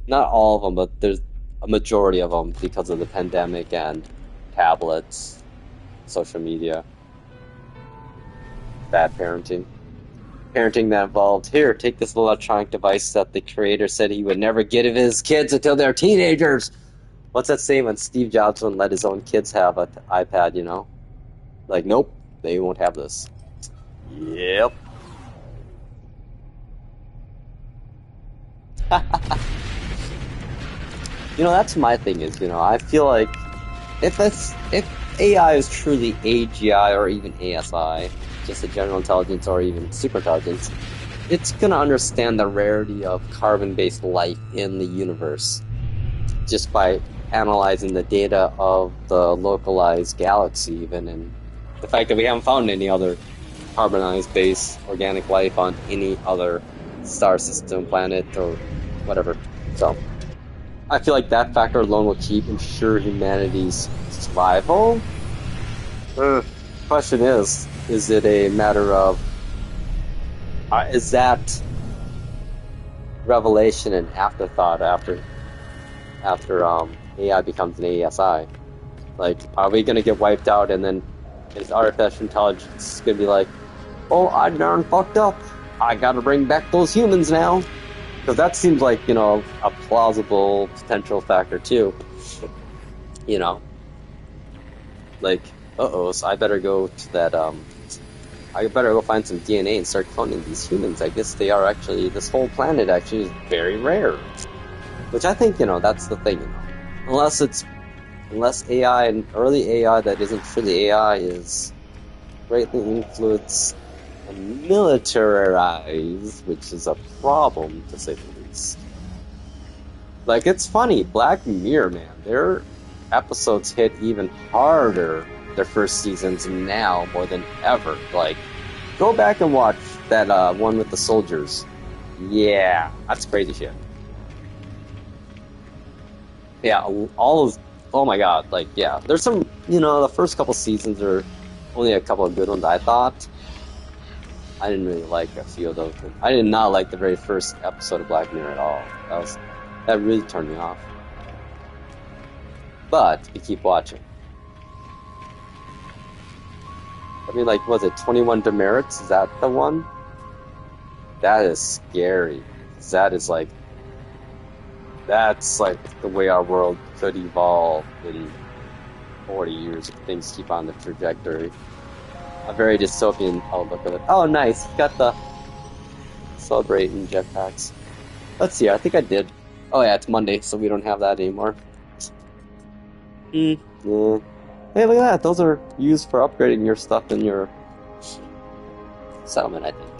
Not all of them, but there's a majority of them because of the pandemic and tablets, social media, bad parenting. Parenting that involved, here, take this little electronic device that the creator said he would never give his kids until they're teenagers. What's that saying when Steve Jobs wouldn't let his own kids have an iPad, you know? Like, nope, they won't have this. Yep. You know, that's my thing is, you know, I feel like if AI is truly AGI or even ASI, just a general intelligence or even super intelligence, it's gonna understand the rarity of carbon-based life in the universe just by analyzing the data of the localized galaxy even, and the fact that we haven't found any other carbonized-based organic life on any other star system, planet, or whatever. So I feel like that factor alone will ensure humanity's survival. Question is it a matter of, is that revelation an afterthought after AI becomes an ASI? Like, are we gonna get wiped out and then is artificial intelligence gonna be like, oh, I darn fucked up, I gotta bring back those humans now? Because that seems like, you know, a plausible potential factor too. You know, like, so I better go to that, I better go find some DNA and start cloning these humans. I guess they are actually, this whole planet actually is very rare. Which I think, you know, that's the thing, you know. Unless AI and early AI that isn't truly AI is greatly influenced and militarized, which is a problem, to say the least. Like, it's funny, Black Mirror, man, their episodes hit even harder their first seasons now more than ever. Like, go back and watch that one with the soldiers. Yeah, that's crazy shit. Yeah, all of, oh my god, like, yeah, there's some, you know, the first couple seasons are only a couple of good ones, I thought. I didn't really like a few of those. I did not like the very first episode of Black Mirror at all. That really turned me off. But we keep watching. I mean, like, was it 21 Demerits? Is that the one? That is scary. That's like the way our world could evolve in 40 years if things keep on the trajectory. A very dystopian outlook of it. Oh, nice. You got the celebrating jetpacks. Let's see. I think I did. Oh, yeah, it's Monday, so we don't have that anymore. Yeah. Hey, look at that. Those are used for upgrading your stuff in your settlement, I think.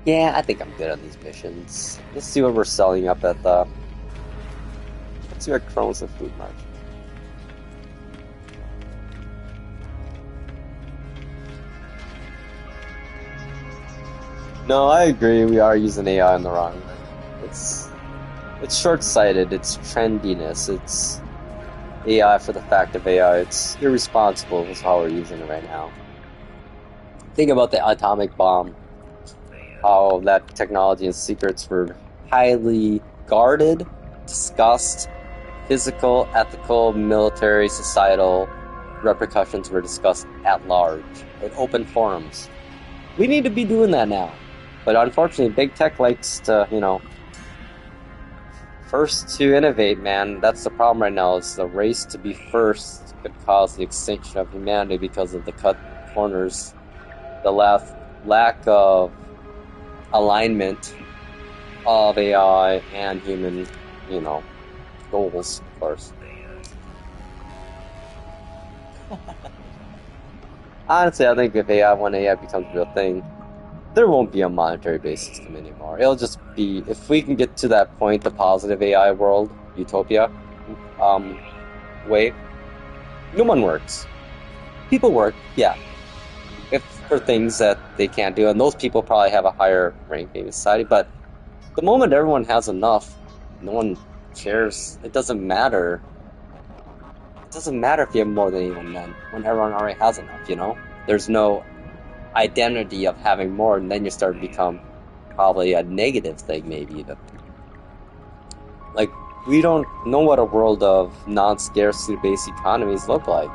Yeah, I think I'm good on these missions. Let's see what we're selling up at the... Let's see what Chrome's and Food Market. No, I agree. We are using AI in the wrong way. It's short-sighted. It's trendiness. It's AI for the fact of AI. It's irresponsible with how we're using it right now. Think about the atomic bomb. How that technology and secrets were highly guarded, discussed, physical, ethical, military, societal, repercussions were discussed at large, in open forums. We need to be doing that now. But unfortunately, big tech likes to, first to innovate, man. That's the problem right now, is the race to be first could cause the extinction of humanity because of the cut corners, the lack of alignment of AI and human, goals, of course. Honestly, I think if when AI becomes a real thing, there won't be a monetary-based system anymore. It'll just be, if we can get to that point, the positive AI world, utopia, way, no one works. People work, yeah, if for things that they can't do, and those people probably have a higher ranking in society, but the moment everyone has enough, no one cares. It doesn't matter. It doesn't matter if you have more than anyone then, when everyone already has enough, There's no identity of having more, and then you start to become probably a negative thing, maybe even. Like, we don't know what a world of non-scarcity based economies look like,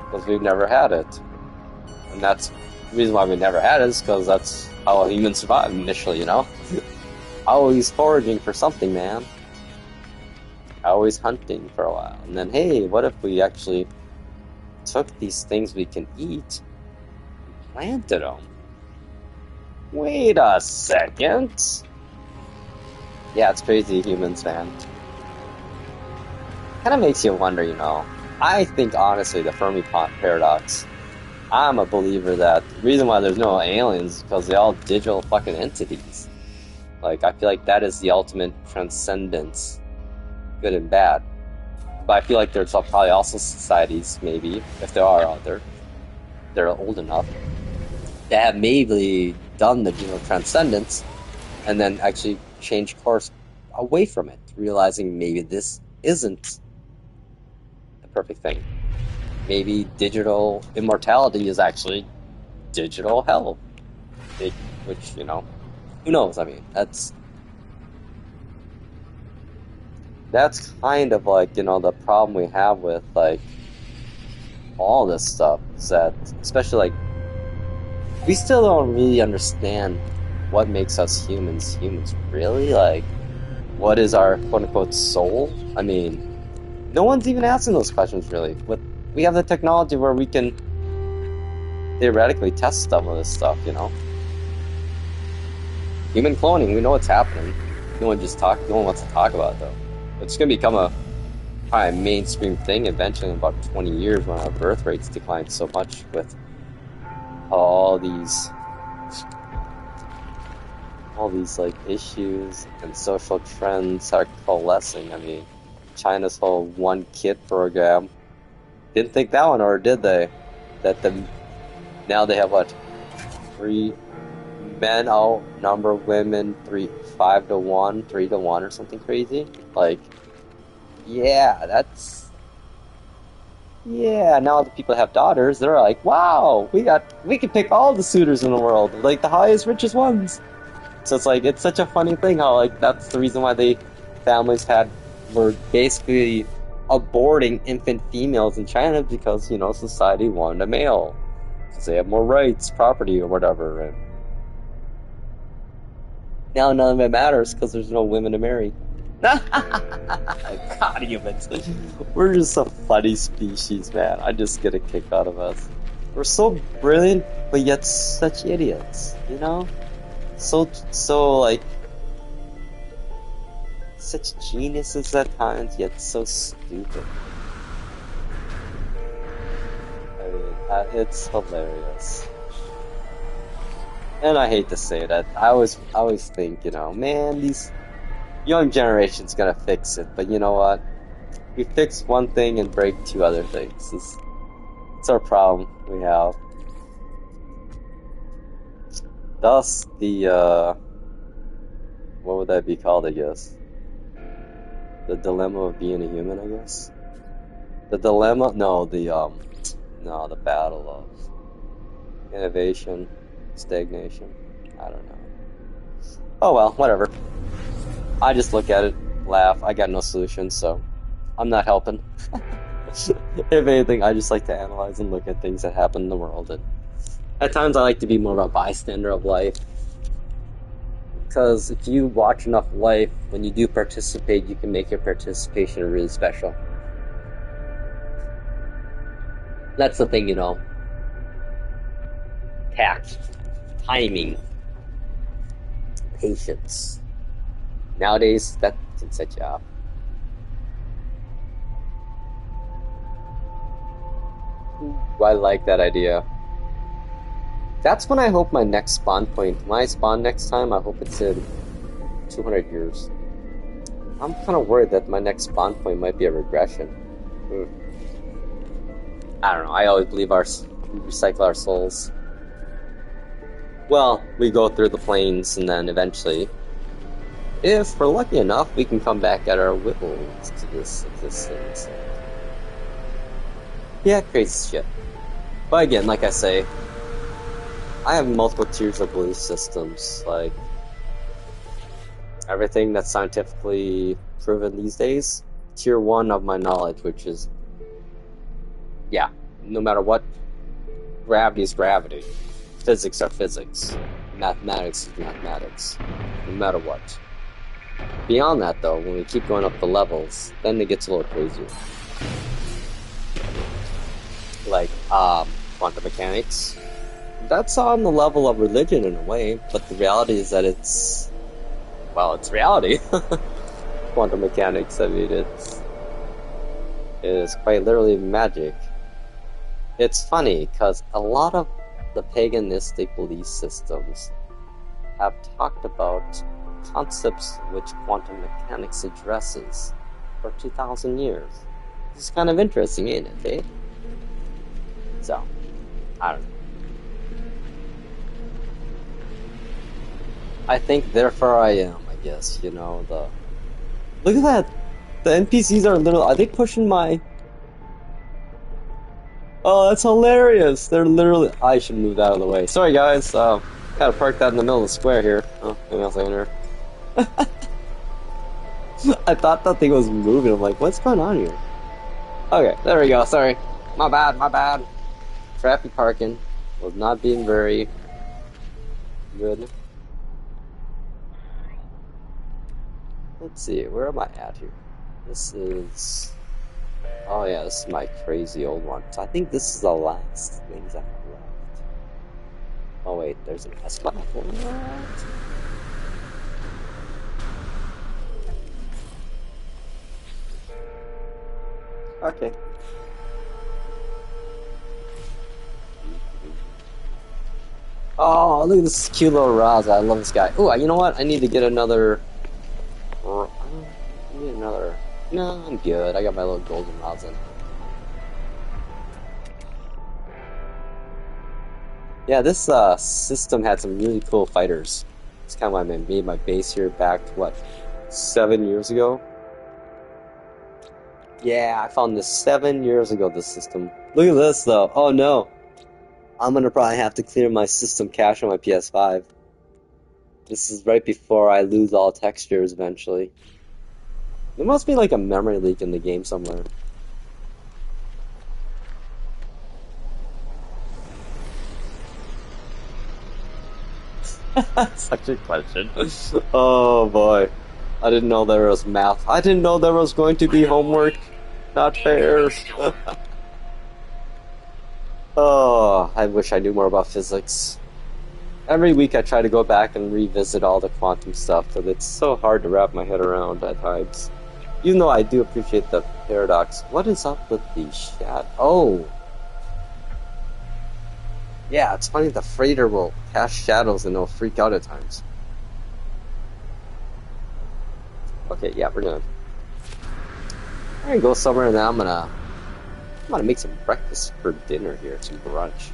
because we've never had it. And that's the reason why we never had it, is because that's how humans survived initially, Always foraging for something, man. Always hunting for a while. And then, hey, what if we actually took these things we can eat, planted them? Wait a second. Yeah, it's crazy, humans, man. Kind of makes you wonder, I think, honestly, the Fermi paradox, I'm a believer that the reason why there's no aliens is because they're all digital fucking entities. Like, I feel like that is the ultimate transcendence, good and bad. But I feel like there's probably also societies, maybe, if there are out there, they're old enough, that have maybe done the digital transcendence and then actually changed course away from it, realizing maybe this isn't the perfect thing. Maybe digital immortality is actually digital hell. Which, who knows? I mean, that's kind of like, the problem we have with, like, all this stuff, is that, especially, like, we still don't really understand what makes us humans really. Like, what is our quote-unquote soul? I mean, no one's even asking those questions, really. We have the technology where we can theoretically test some of this stuff, Human cloning, we know what's happening. No one wants to talk about it, though. It's going to become probably a mainstream thing eventually in about 20 years, when our birth rates decline so much with all these like issues and social trends are coalescing. I mean, China's whole one kid program, didn't think that one, or did they? Now they have 3 men outnumber women 5 to 1, 3 to 1, or something crazy. Like, yeah, now the people that have daughters, they're like, wow, we can pick all the suitors in the world, like the highest, richest ones. So it's like, it's such a funny thing how, like, that's the reason why families were basically aborting infant females in China, because, society wanted a male, because they have more rights, property, or whatever, and now none of it matters, because there's no women to marry. God, humans. We're just a funny species, man. I just get a kick out of us. We're so brilliant, but yet such idiots, So, like, such geniuses at times, yet so stupid. I mean, it's hilarious. And I hate to say that. I always think, man, these young generation's gonna fix it, but you know what? We fix one thing and break 2 other things. It's our problem we have. Thus, what would that be called, I guess? The dilemma of being a human, I guess? The dilemma? No, the battle of innovation, stagnation. I don't know. Oh well, whatever. I just look at it, laugh. I got no solution, so I'm not helping. If anything, I just like to analyze and look at things that happen in the world. And at times, I like to be more of a bystander of life. Because if you watch enough life, when you do participate, you can make your participation really special. That's the thing, you know. Tact, timing, patience. Nowadays, that can set you off. Ooh, I like that idea. That's when I hope my next spawn point. When I spawn next time, I hope it's in 200 years. I'm kind of worried that my next spawn point might be a regression. I don't know. I always believe we recycle our souls. Well, we go through the planes, and then eventually, if we're lucky enough, we can come back at our wills to this existence. Yeah, crazy shit. But again, like I say, I have multiple tiers of belief systems. Like, everything that's scientifically proven these days, tier 1 of my knowledge, which is, yeah, no matter what, gravity is gravity. Physics are physics. Mathematics is mathematics. No matter what. Beyond that, though, when we keep going up the levels, then it gets a little crazier. Like, quantum mechanics. That's on the level of religion in a way, but the reality is that it's reality. Quantum mechanics, I mean, it is quite literally magic. It's funny, because a lot of the paganistic belief systems have talked about concepts which quantum mechanics addresses for 2,000 years. It's kind of interesting, ain't it, eh? So, I don't know. I think therefore I am, I guess, you know, Look at that! The NPCs are they pushing my... Oh, that's hilarious! They're literally... I should move that out of the way. Sorry, guys, gotta park that in the middle of the square here. Oh, maybe I'll say there. I thought that thing was moving. I'm like, what's going on here? Okay, there we go, sorry. My bad. Traffic parking was not being very good. Let's see, where am I at here? This is... Oh yeah, this is my crazy old one. So I think this is the last things I have left. Oh wait, there's an S button. Okay. Oh, look at this cute little Raza. I love this guy. Oh, you know what? I need to get another... I need another... No, I'm good. I got my little golden Raza. Yeah, this system had some really cool fighters. It's kind of why I made my base here back, what, 7 years ago? Yeah, I found this 7 years ago, this system. Look at this, though. Oh, no. I'm gonna probably have to clear my system cache on my PS5. This is right before I lose all textures eventually. There must be like a memory leak in the game somewhere. Such a question. Oh boy. I didn't know there was math. I didn't know there was going to be homework. Not fair. Oh, I wish I knew more about physics. Every week I try to go back and revisit all the quantum stuff, but it's so hard to wrap my head around at times. Even though I do appreciate the paradox. What is up with the shadow? Oh! Yeah, it's funny the freighter will cast shadows and it'll freak out at times. Okay, yeah, we're gonna go somewhere and then I'm gonna make some breakfast for dinner here, some brunch.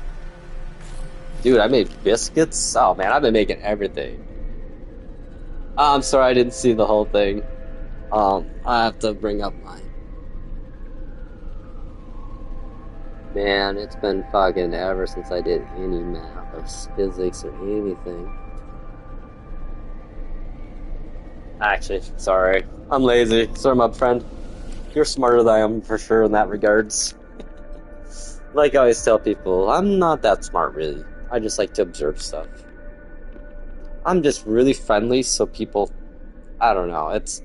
Dude, I made biscuits? Oh man, I've been making everything. I'm sorry I didn't see the whole thing. I have to bring up mine. Man, it's been fucking ever since I did any math or physics or anything. Actually, sorry. I'm lazy. Sorry, my friend. You're smarter than I am for sure in that regards. Like I always tell people, I'm not that smart really. I just like to observe stuff. I'm just really friendly, so people, I don't know, it's,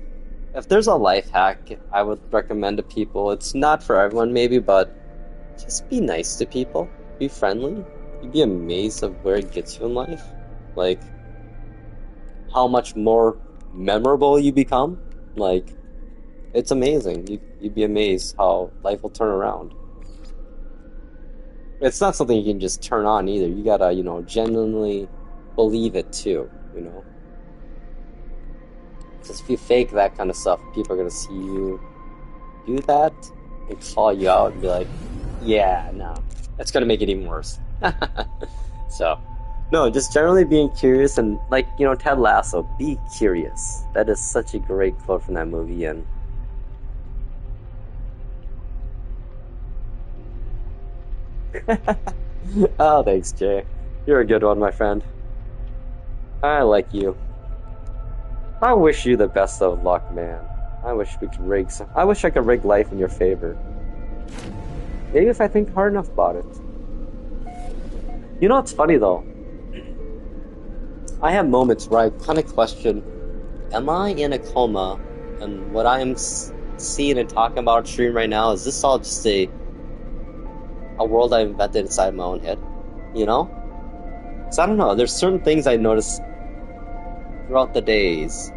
if there's a life hack I would recommend to people, it's not for everyone maybe, but just be nice to people. Be friendly. You'd be amazed of where it gets you in life. Like, how much more memorable you become. Like, it's amazing. You'd be amazed how life will turn around. It's not something you can just turn on either. You gotta, genuinely believe it too, Because if you fake that kind of stuff, people are gonna see you do that and call you out and be like, yeah, no. That's gonna make it even worse. So, no, just generally being curious and, like, Ted Lasso, be curious. That is such a great quote from that movie, and oh, thanks, Jay. You're a good one, my friend. I like you. I wish you the best of luck, man. I wish we could I wish I could rig life in your favor. Maybe if I think hard enough about it. You know what's funny, though? I have moments where I kind of question, am I in a coma, and what I'm seeing and talking about on stream right now, is this all just a world I've invented inside my own head? So I don't know, there's certain things I notice throughout the days,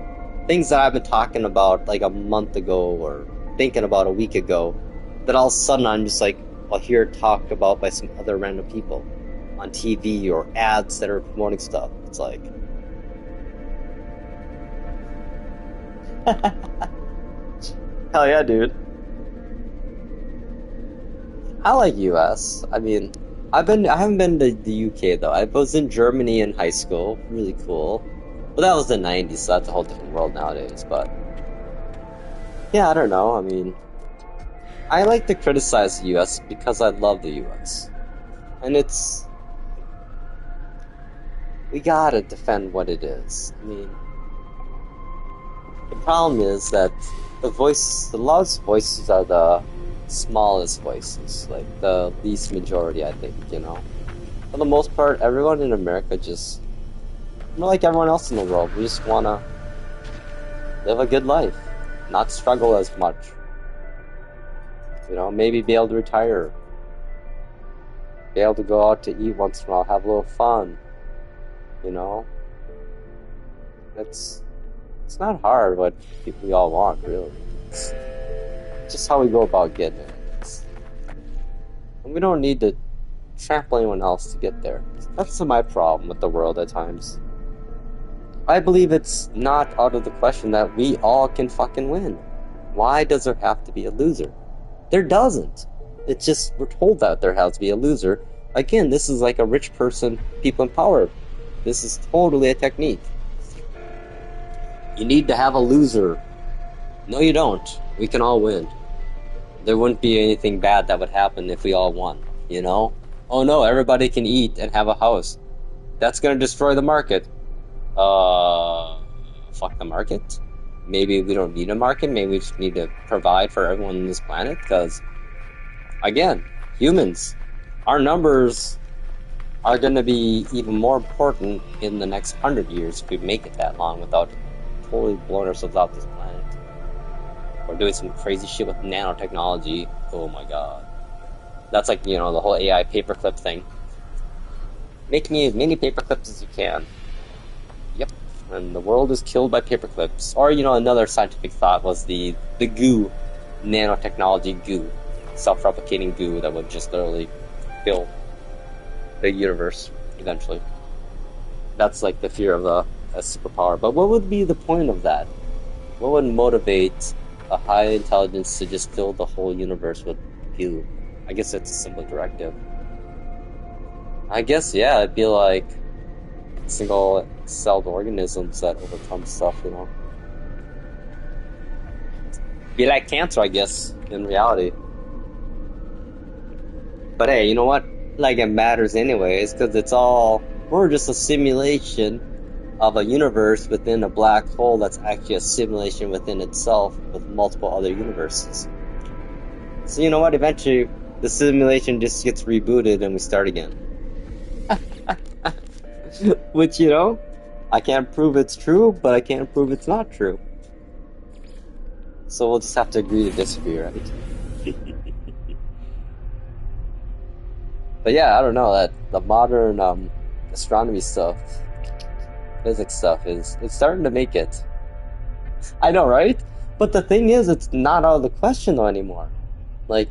things that I've been talking about like a month ago or thinking about a week ago, that all of a sudden I'm just like, I'll hear it talked about by some other random people on TV or ads that are promoting stuff. It's like, hell yeah, dude. I like US. I mean, I haven't been to the UK though. I was in Germany in high school. Really cool. But that was the 90s, so that's a whole different world nowadays. But yeah, I don't know. I mean, I like to criticize the US because I love the US. And we gotta defend what it is. I mean, the problem is that the loudest voices are the smallest voices, like the least majority, I think, For the most part, everyone in America just, like everyone else in the world, we just wanna live a good life, not struggle as much. Maybe be able to retire, be able to go out to eat once in a while, have a little fun, It's not hard what we all want, really. It's just how we go about getting it. And we don't need to trample anyone else to get there. That's my problem with the world at times. I believe it's not out of the question that we all can fucking win. Why does there have to be a loser? There doesn't. It's just, we're told that there has to be a loser. Again, this is like a rich person, people in power. This is totally a technique. You need to have a loser. No, you don't. We can all win. There wouldn't be anything bad that would happen if we all won, Oh no, everybody can eat and have a house. That's gonna destroy the market. Fuck the market? Maybe we don't need a market, maybe we just need to provide for everyone on this planet, because, again, humans, our numbers are gonna be even more important in the next 100 years if we make it that long without totally blowing ourselves off this planet. Or doing some crazy shit with nanotechnology. Oh my god. That's like, the whole AI paperclip thing. Make me as many paperclips as you can. Yep. And the world is killed by paperclips. Or, another scientific thought was the goo. Nanotechnology goo. Self-replicating goo that would just literally fill the universe eventually. That's like the fear of a superpower. But what would be the point of that? What would motivate a high intelligence to just fill the whole universe with goo? I guess it's a simple directive. I guess, yeah, it'd be like single-celled organisms that overcome stuff, Be like cancer, I guess, in reality. But hey, you know what? Like, it matters anyways, because we're just a simulation of a universe within a black hole that's actually a simulation within itself with multiple other universes. So you know what? Eventually, the simulation just gets rebooted and we start again. Which, you know, I can't prove it's true, but I can't prove it's not true. So we'll just have to agree to disagree, right? But yeah, I don't know, that the modern astronomy stuff, physics stuff it's starting to make it. I know, right? But the thing is, it's not out of the question though anymore. Like,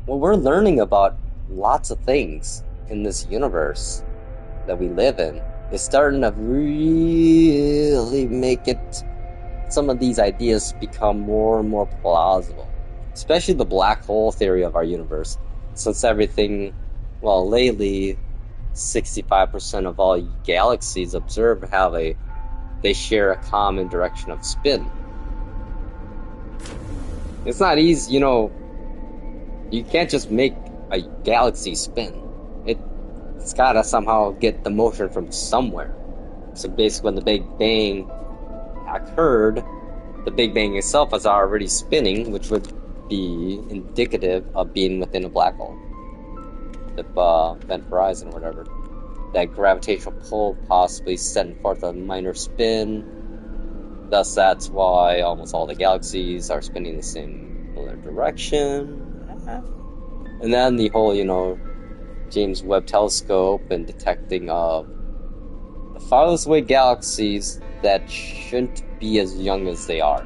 well, we're learning about lots of things in this universe that we live in. It's starting to really make it, some of these ideas become more and more plausible. Especially the black hole theory of our universe. Since everything, well, lately, 65% of all galaxies observed they share a common direction of spin. It's not easy, you know, you can't just make a galaxy spin. It's gotta somehow get the motion from somewhere. So basically when the Big Bang occurred, the Big Bang itself was already spinning, which would be indicative of being within a black hole. The event horizon or whatever. That gravitational pull possibly sending forth a minor spin. Thus, that's why almost all the galaxies are spinning the similar direction. And then the whole, you know, James Webb Telescope and detecting the farthest away galaxies that shouldn't be as young as they are.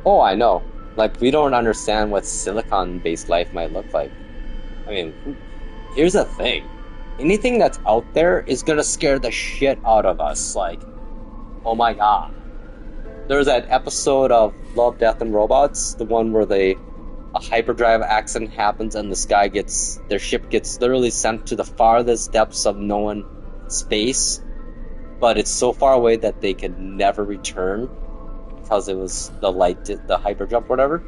Oh, I know. Like, we don't understand what silicon-based life might look like. I mean, here's the thing. Anything that's out there is gonna scare the shit out of us. Like, oh my god. There's that episode of Love, Death, and Robots, the one where a hyperdrive accident happens and their ship gets literally sent to the farthest depths of known space, but it's so far away that they could never return because it was the hyperjump or whatever.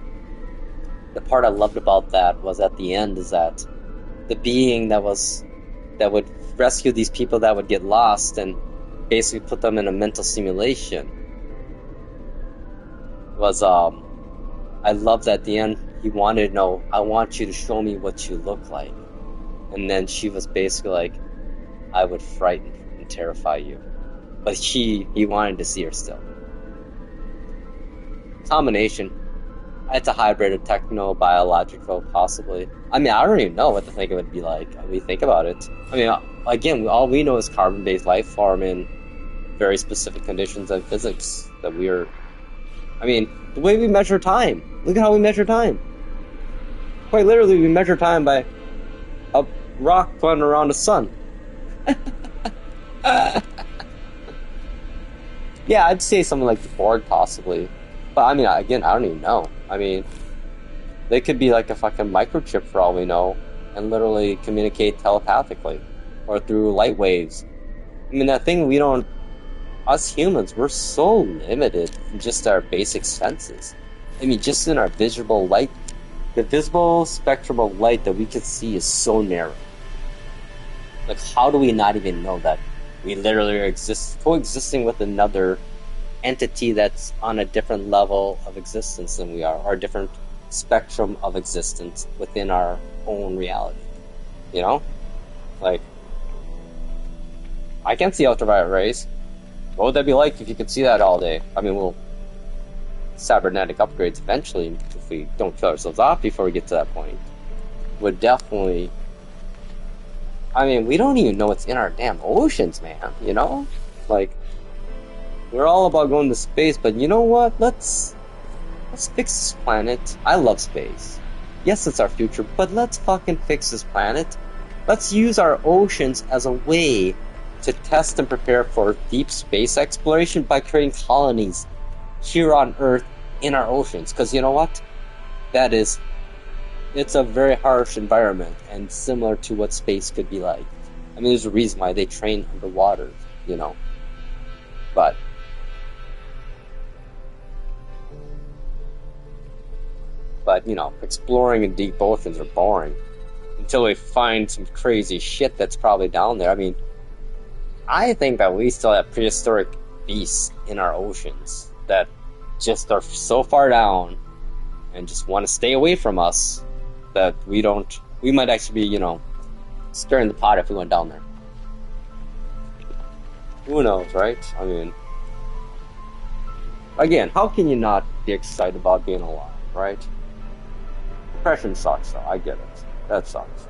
The part I loved about that was at the end is that the being that would rescue these people that would get lost and basically put them in a mental simulation was I loved at the end he wanted to know, I want you to show me what you look like. And then she was basically like, I would frighten and terrify you. But he wanted to see her still. Combination. It's a hybrid of techno, biological, possibly. I mean, I don't even know what to think it would be like when we think about it. I mean, again, all we know is carbon-based life form in very specific conditions and physics that I mean, the way we measure time. Look at how we measure time. Quite literally, we measure time by a rock going around the sun. Yeah, I'd say something like the Borg, possibly. But, I mean, again, I don't even know. I mean, they could be like a fucking microchip for all we know and literally communicate telepathically or through light waves. I mean, that thing us humans, we're so limited in just our basic senses. I mean, just in our visible light, the visible spectrum of light that we can see is so narrow. Like, how do we not even know that we literally are coexisting with another entity that's on a different level of existence than we are, or a different spectrum of existence within our own reality? You know? Like, I can't see ultraviolet rays. What would that be like if you could see that all day? I mean, we'll cybernetic upgrades eventually, if we don't kill ourselves off before we get to that point, would definitely... I mean, we don't even know what's in our damn oceans, man, you know? Like, we're all about going to space, but you know what? Let's fix this planet. I love space. Yes, it's our future, but let's fucking fix this planet. Let's use our oceans as a way to test and prepare for deep space exploration by creating colonies here on Earth in our oceans. Because you know what? It's a very harsh environment and similar to what space could be like. I mean, there's a reason why they train underwater, you know. But you know, exploring in deep oceans are boring until we find some crazy shit that's probably down there. I mean, I think that we still have prehistoric beasts in our oceans that just are so far down and just want to stay away from us that we might actually be, stirring the pot if we went down there. Who knows, right? I mean, again, how can you not be excited about being alive, right? Depression sucks, though. I get it. That sucks.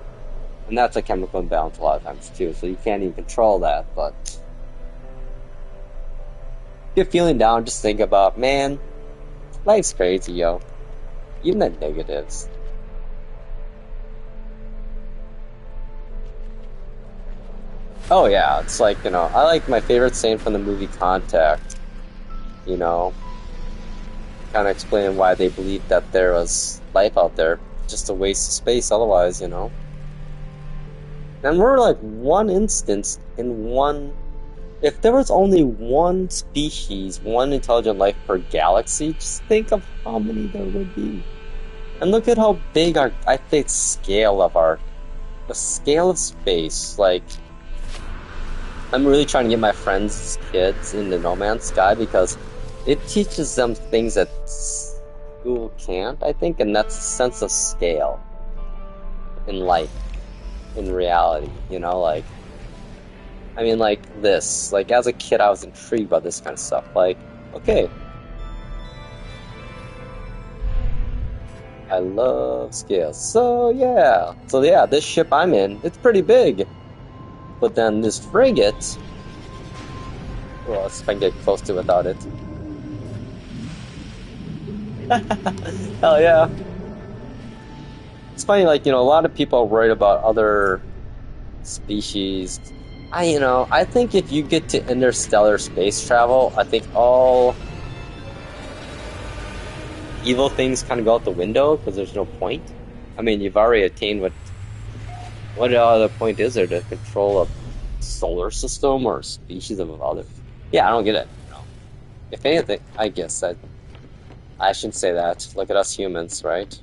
And that's a chemical imbalance a lot of times, too, so you can't even control that, but if you're feeling down, just think about, man, life's crazy, yo. Even the negatives. Oh yeah, it's like, I like my favorite saying from the movie Contact, kind of explaining why they believed that there was life out there, just a waste of space otherwise, And we're like one instance in one. If there was only one species, one intelligent life per galaxy, just think of how many there would be. And look at how big the scale of space, like, I'm really trying to get my friends' kids into No Man's Sky because it teaches them things that school can't, I think, and that's a sense of scale in life, in reality, like, I mean, like this, like, as a kid, I was intrigued by this kind of stuff, like, okay, I love scale, so yeah, this ship I'm in, it's pretty big. But then this frigate, well, let's see if I can get close to it without it. Hell yeah. It's funny, like, a lot of people are worried about other species. I think if you get to interstellar space travel, I think all evil things kind of go out the window because there's no point. I mean, you've already attained what other point is there to control a solar system or a species of other? Yeah, I don't get it. If anything, I guess I shouldn't say that. Look at us humans, right?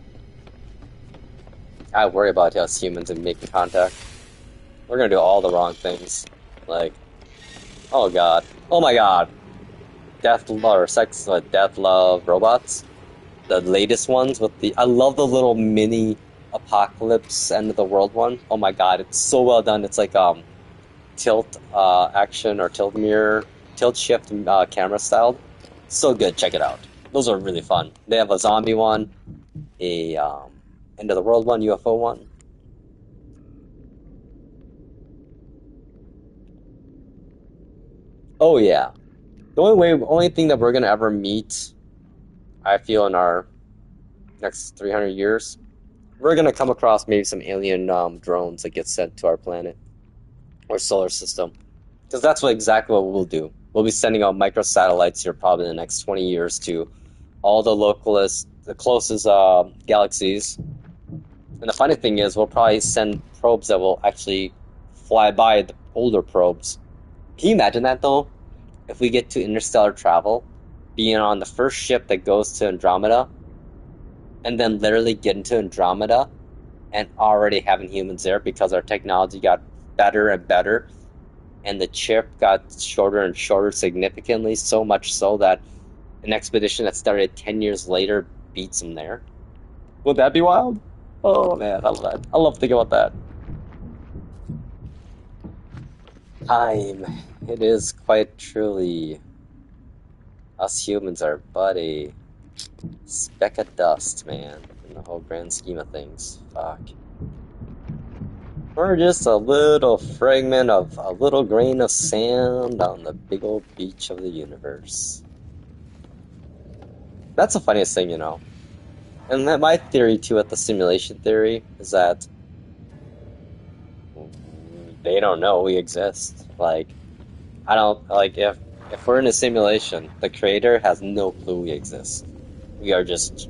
I worry about us humans and making contact. We're gonna do all the wrong things. Like, oh god, oh my god, death love robots. The latest ones with I love the little mini apocalypse end of the world one. Oh my god, it's so well done. It's like tilt action or tilt shift camera styled. So good, check it out. Those are really fun. They have a zombie one, a end of the world one, UFO one. Oh yeah. The only thing that we're gonna ever meet, I feel, in our next 300 years, we're gonna come across maybe some alien drones that get sent to our planet or solar system, because that's exactly what we'll do. We'll be sending out microsatellites here probably in the next 20 years to all the closest galaxies. And the funny thing is, we'll probably send probes that will actually fly by the older probes. Can you imagine that though? If we get to interstellar travel, being on the first ship that goes to Andromeda, and then literally get into Andromeda and already having humans there because our technology got better and better, and the chip got shorter and shorter significantly, so much so that an expedition that started 10 years later beats them there. Would that be wild? Oh man, I love that. I love thinking about that. Time. It is quite truly. Us humans are but a speck of dust, man, in the whole grand scheme of things. Fuck. We're just a little fragment of a little grain of sand on the big old beach of the universe. That's the funniest thing, And my theory, too, at the simulation theory, is that they don't know we exist. Like, if we're in a simulation, the creator has no clue we exist. We are just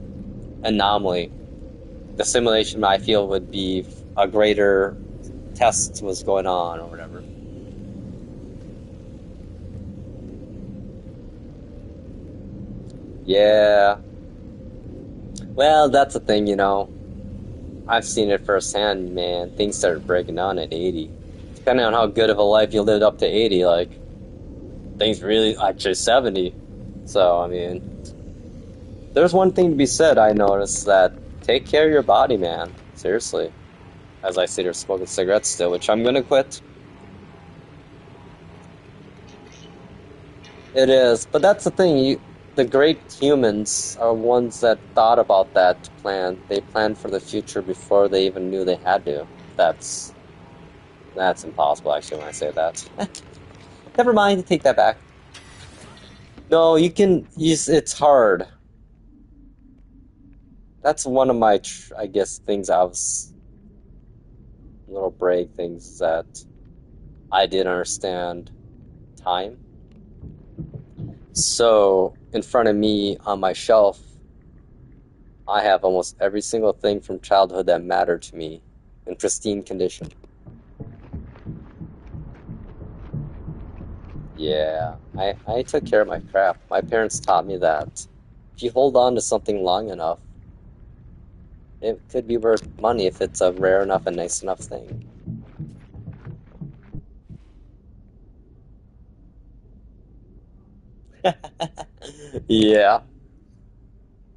anomaly. The simulation, I feel, would be a greater test was going on or whatever. Yeah. Well, that's the thing, I've seen it firsthand, man. Things started breaking down at 80. Depending on how good of a life you lived up to 80, like, things really actually 70. So I mean, there's one thing to be said. I noticed that take care of your body, man. Seriously. As I sit here smoking cigarettes still, which I'm gonna quit. It is, but that's the thing. The great humans are ones that thought about that plan. They planned for the future before they even knew they had to. That's impossible, actually, when I say that. Never mind, take that back. No, you can use. It's hard. That's one of my, I guess, things I was little brave things that I didn't understand time. So in front of me on my shelf, I have almost every single thing from childhood that mattered to me in pristine condition. Yeah, I took care of my crap. My parents taught me that if you hold on to something long enough, it could be worth money if it's a rare enough and nice enough thing. Yeah.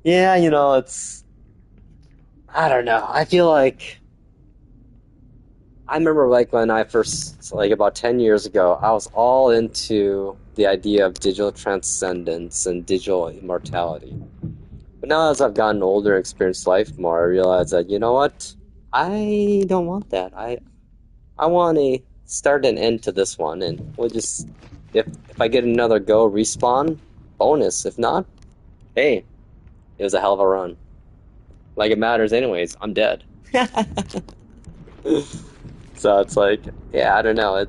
Yeah, I don't know. I feel like I remember like when I first, like about 10 years ago, I was all into the idea of digital transcendence and digital immortality. But now as I've gotten older and experienced life more, I realize that, you know what? I don't want that. I want a start and end to this one, and we'll just, if I get another go respawn, bonus. If not, hey, it was a hell of a run. Like it matters anyways, I'm dead. So it's like, yeah, I don't know. I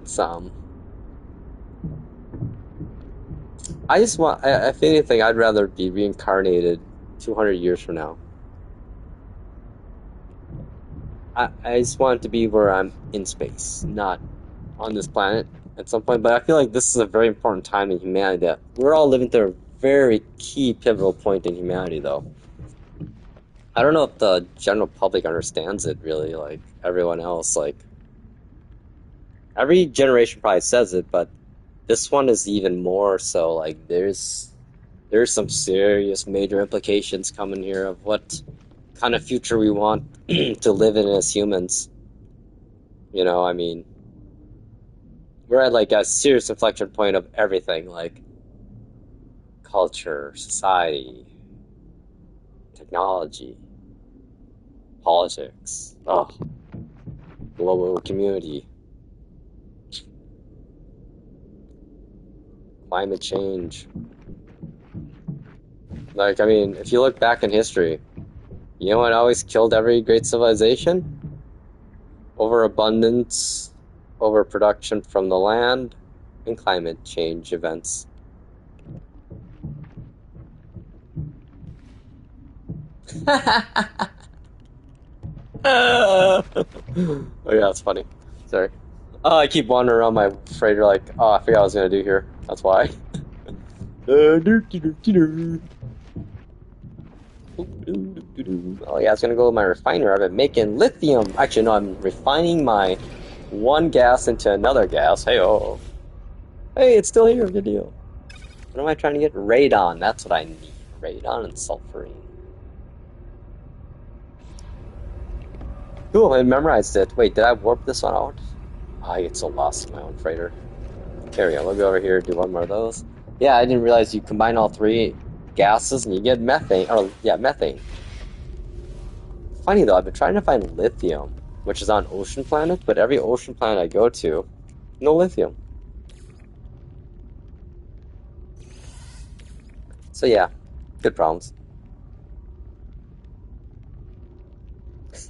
just want, if anything, I'd rather be reincarnated 200 years from now. I just want it to be where I'm in space, not on this planet at some point. But I feel like this is a very important time in humanity that we're all living through a very key pivotal point in humanity, though. I don't know if the general public understands it really, like everyone else. Like every generation probably says it, but this one is even more so. Like there's some serious major implications coming here of what kind of future we want to live in as humans. I mean, we're at like a serious inflection point of everything, like culture, society, technology, politics, global community, climate change. Like, I mean, if you look back in history, you know what always killed every great civilization? Overabundance, overproduction from the land, and climate change events. Oh yeah, that's funny. Sorry. Oh, I keep wandering around my freighter like, oh, I forgot what I was gonna do here. That's why. Oh yeah, I was gonna go with my refiner. I've been making lithium. Actually, no, I'm refining my one gas into another gas. Hey, it's still here. Good deal. What am I trying to get? Radon. That's what I need. Radon and sulfurine. Cool, I memorized it. Wait, did I warp this one out? Oh, I get so lost in my own freighter. There we go. We'll go over here, do one more of those. Yeah, I didn't realize you combine all three gases and you get methane. Or, yeah, methane. Funny though, I've been trying to find lithium, which is on ocean planet, but every ocean planet I go to, no lithium. So yeah, good problems.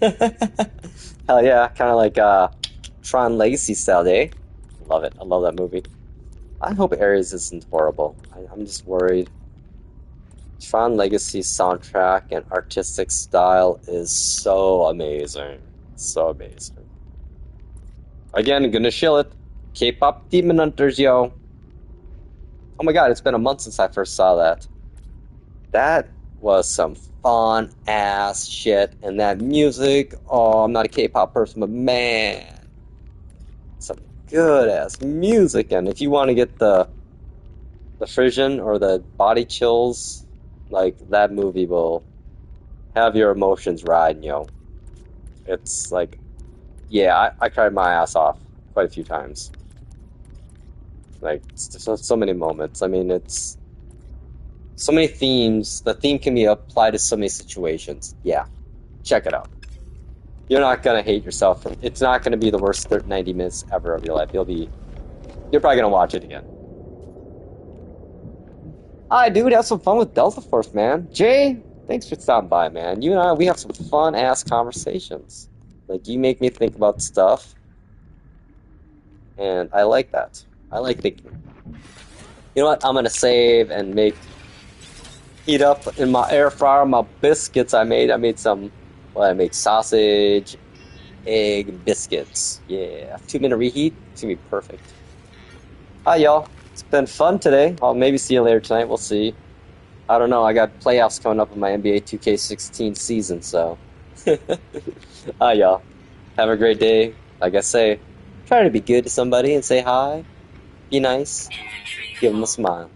Hell yeah, kind of like Tron Legacy style, eh? Love it. I love that movie. I hope Ares isn't horrible. I'm just worried. Tron Legacy soundtrack and artistic style is so amazing. So amazing. Again, gonna shill it. K-pop Demon Hunters, yo. Oh my god, it's been a month since I first saw that. That was some fun ass shit. And that music, oh, I'm not a K-pop person, but man, some good ass music. And if you want to get the the frisson or the body chills, like that movie will have your emotions riding, yo. It's like, yeah, I cried my ass off quite a few times. Like so many moments. I mean, it's so many themes. The theme can be applied to so many situations. Yeah, check it out. You're not gonna hate yourself. It's not gonna be the worst 90 minutes ever of your life. You're probably gonna watch it again. Alright, dude, have some fun with Delta Force, man. Jay, thanks for stopping by, man. You and I, we have some fun ass conversations. Like, you make me think about stuff, and I like that. I like thinking. You know what? I'm gonna save and heat up in my air fryer my biscuits I made. I made some, well, I made sausage, egg, biscuits. Yeah, 2-minute reheat. It's gonna be perfect. Hi, y'all. It's been fun today. I'll maybe see you later tonight. We'll see. I don't know. I got playoffs coming up in my NBA 2K16 season, so. Hi, y'all. Have a great day. Like I say, try to be good to somebody and say hi. Be nice. Infantry Give them a full. smile.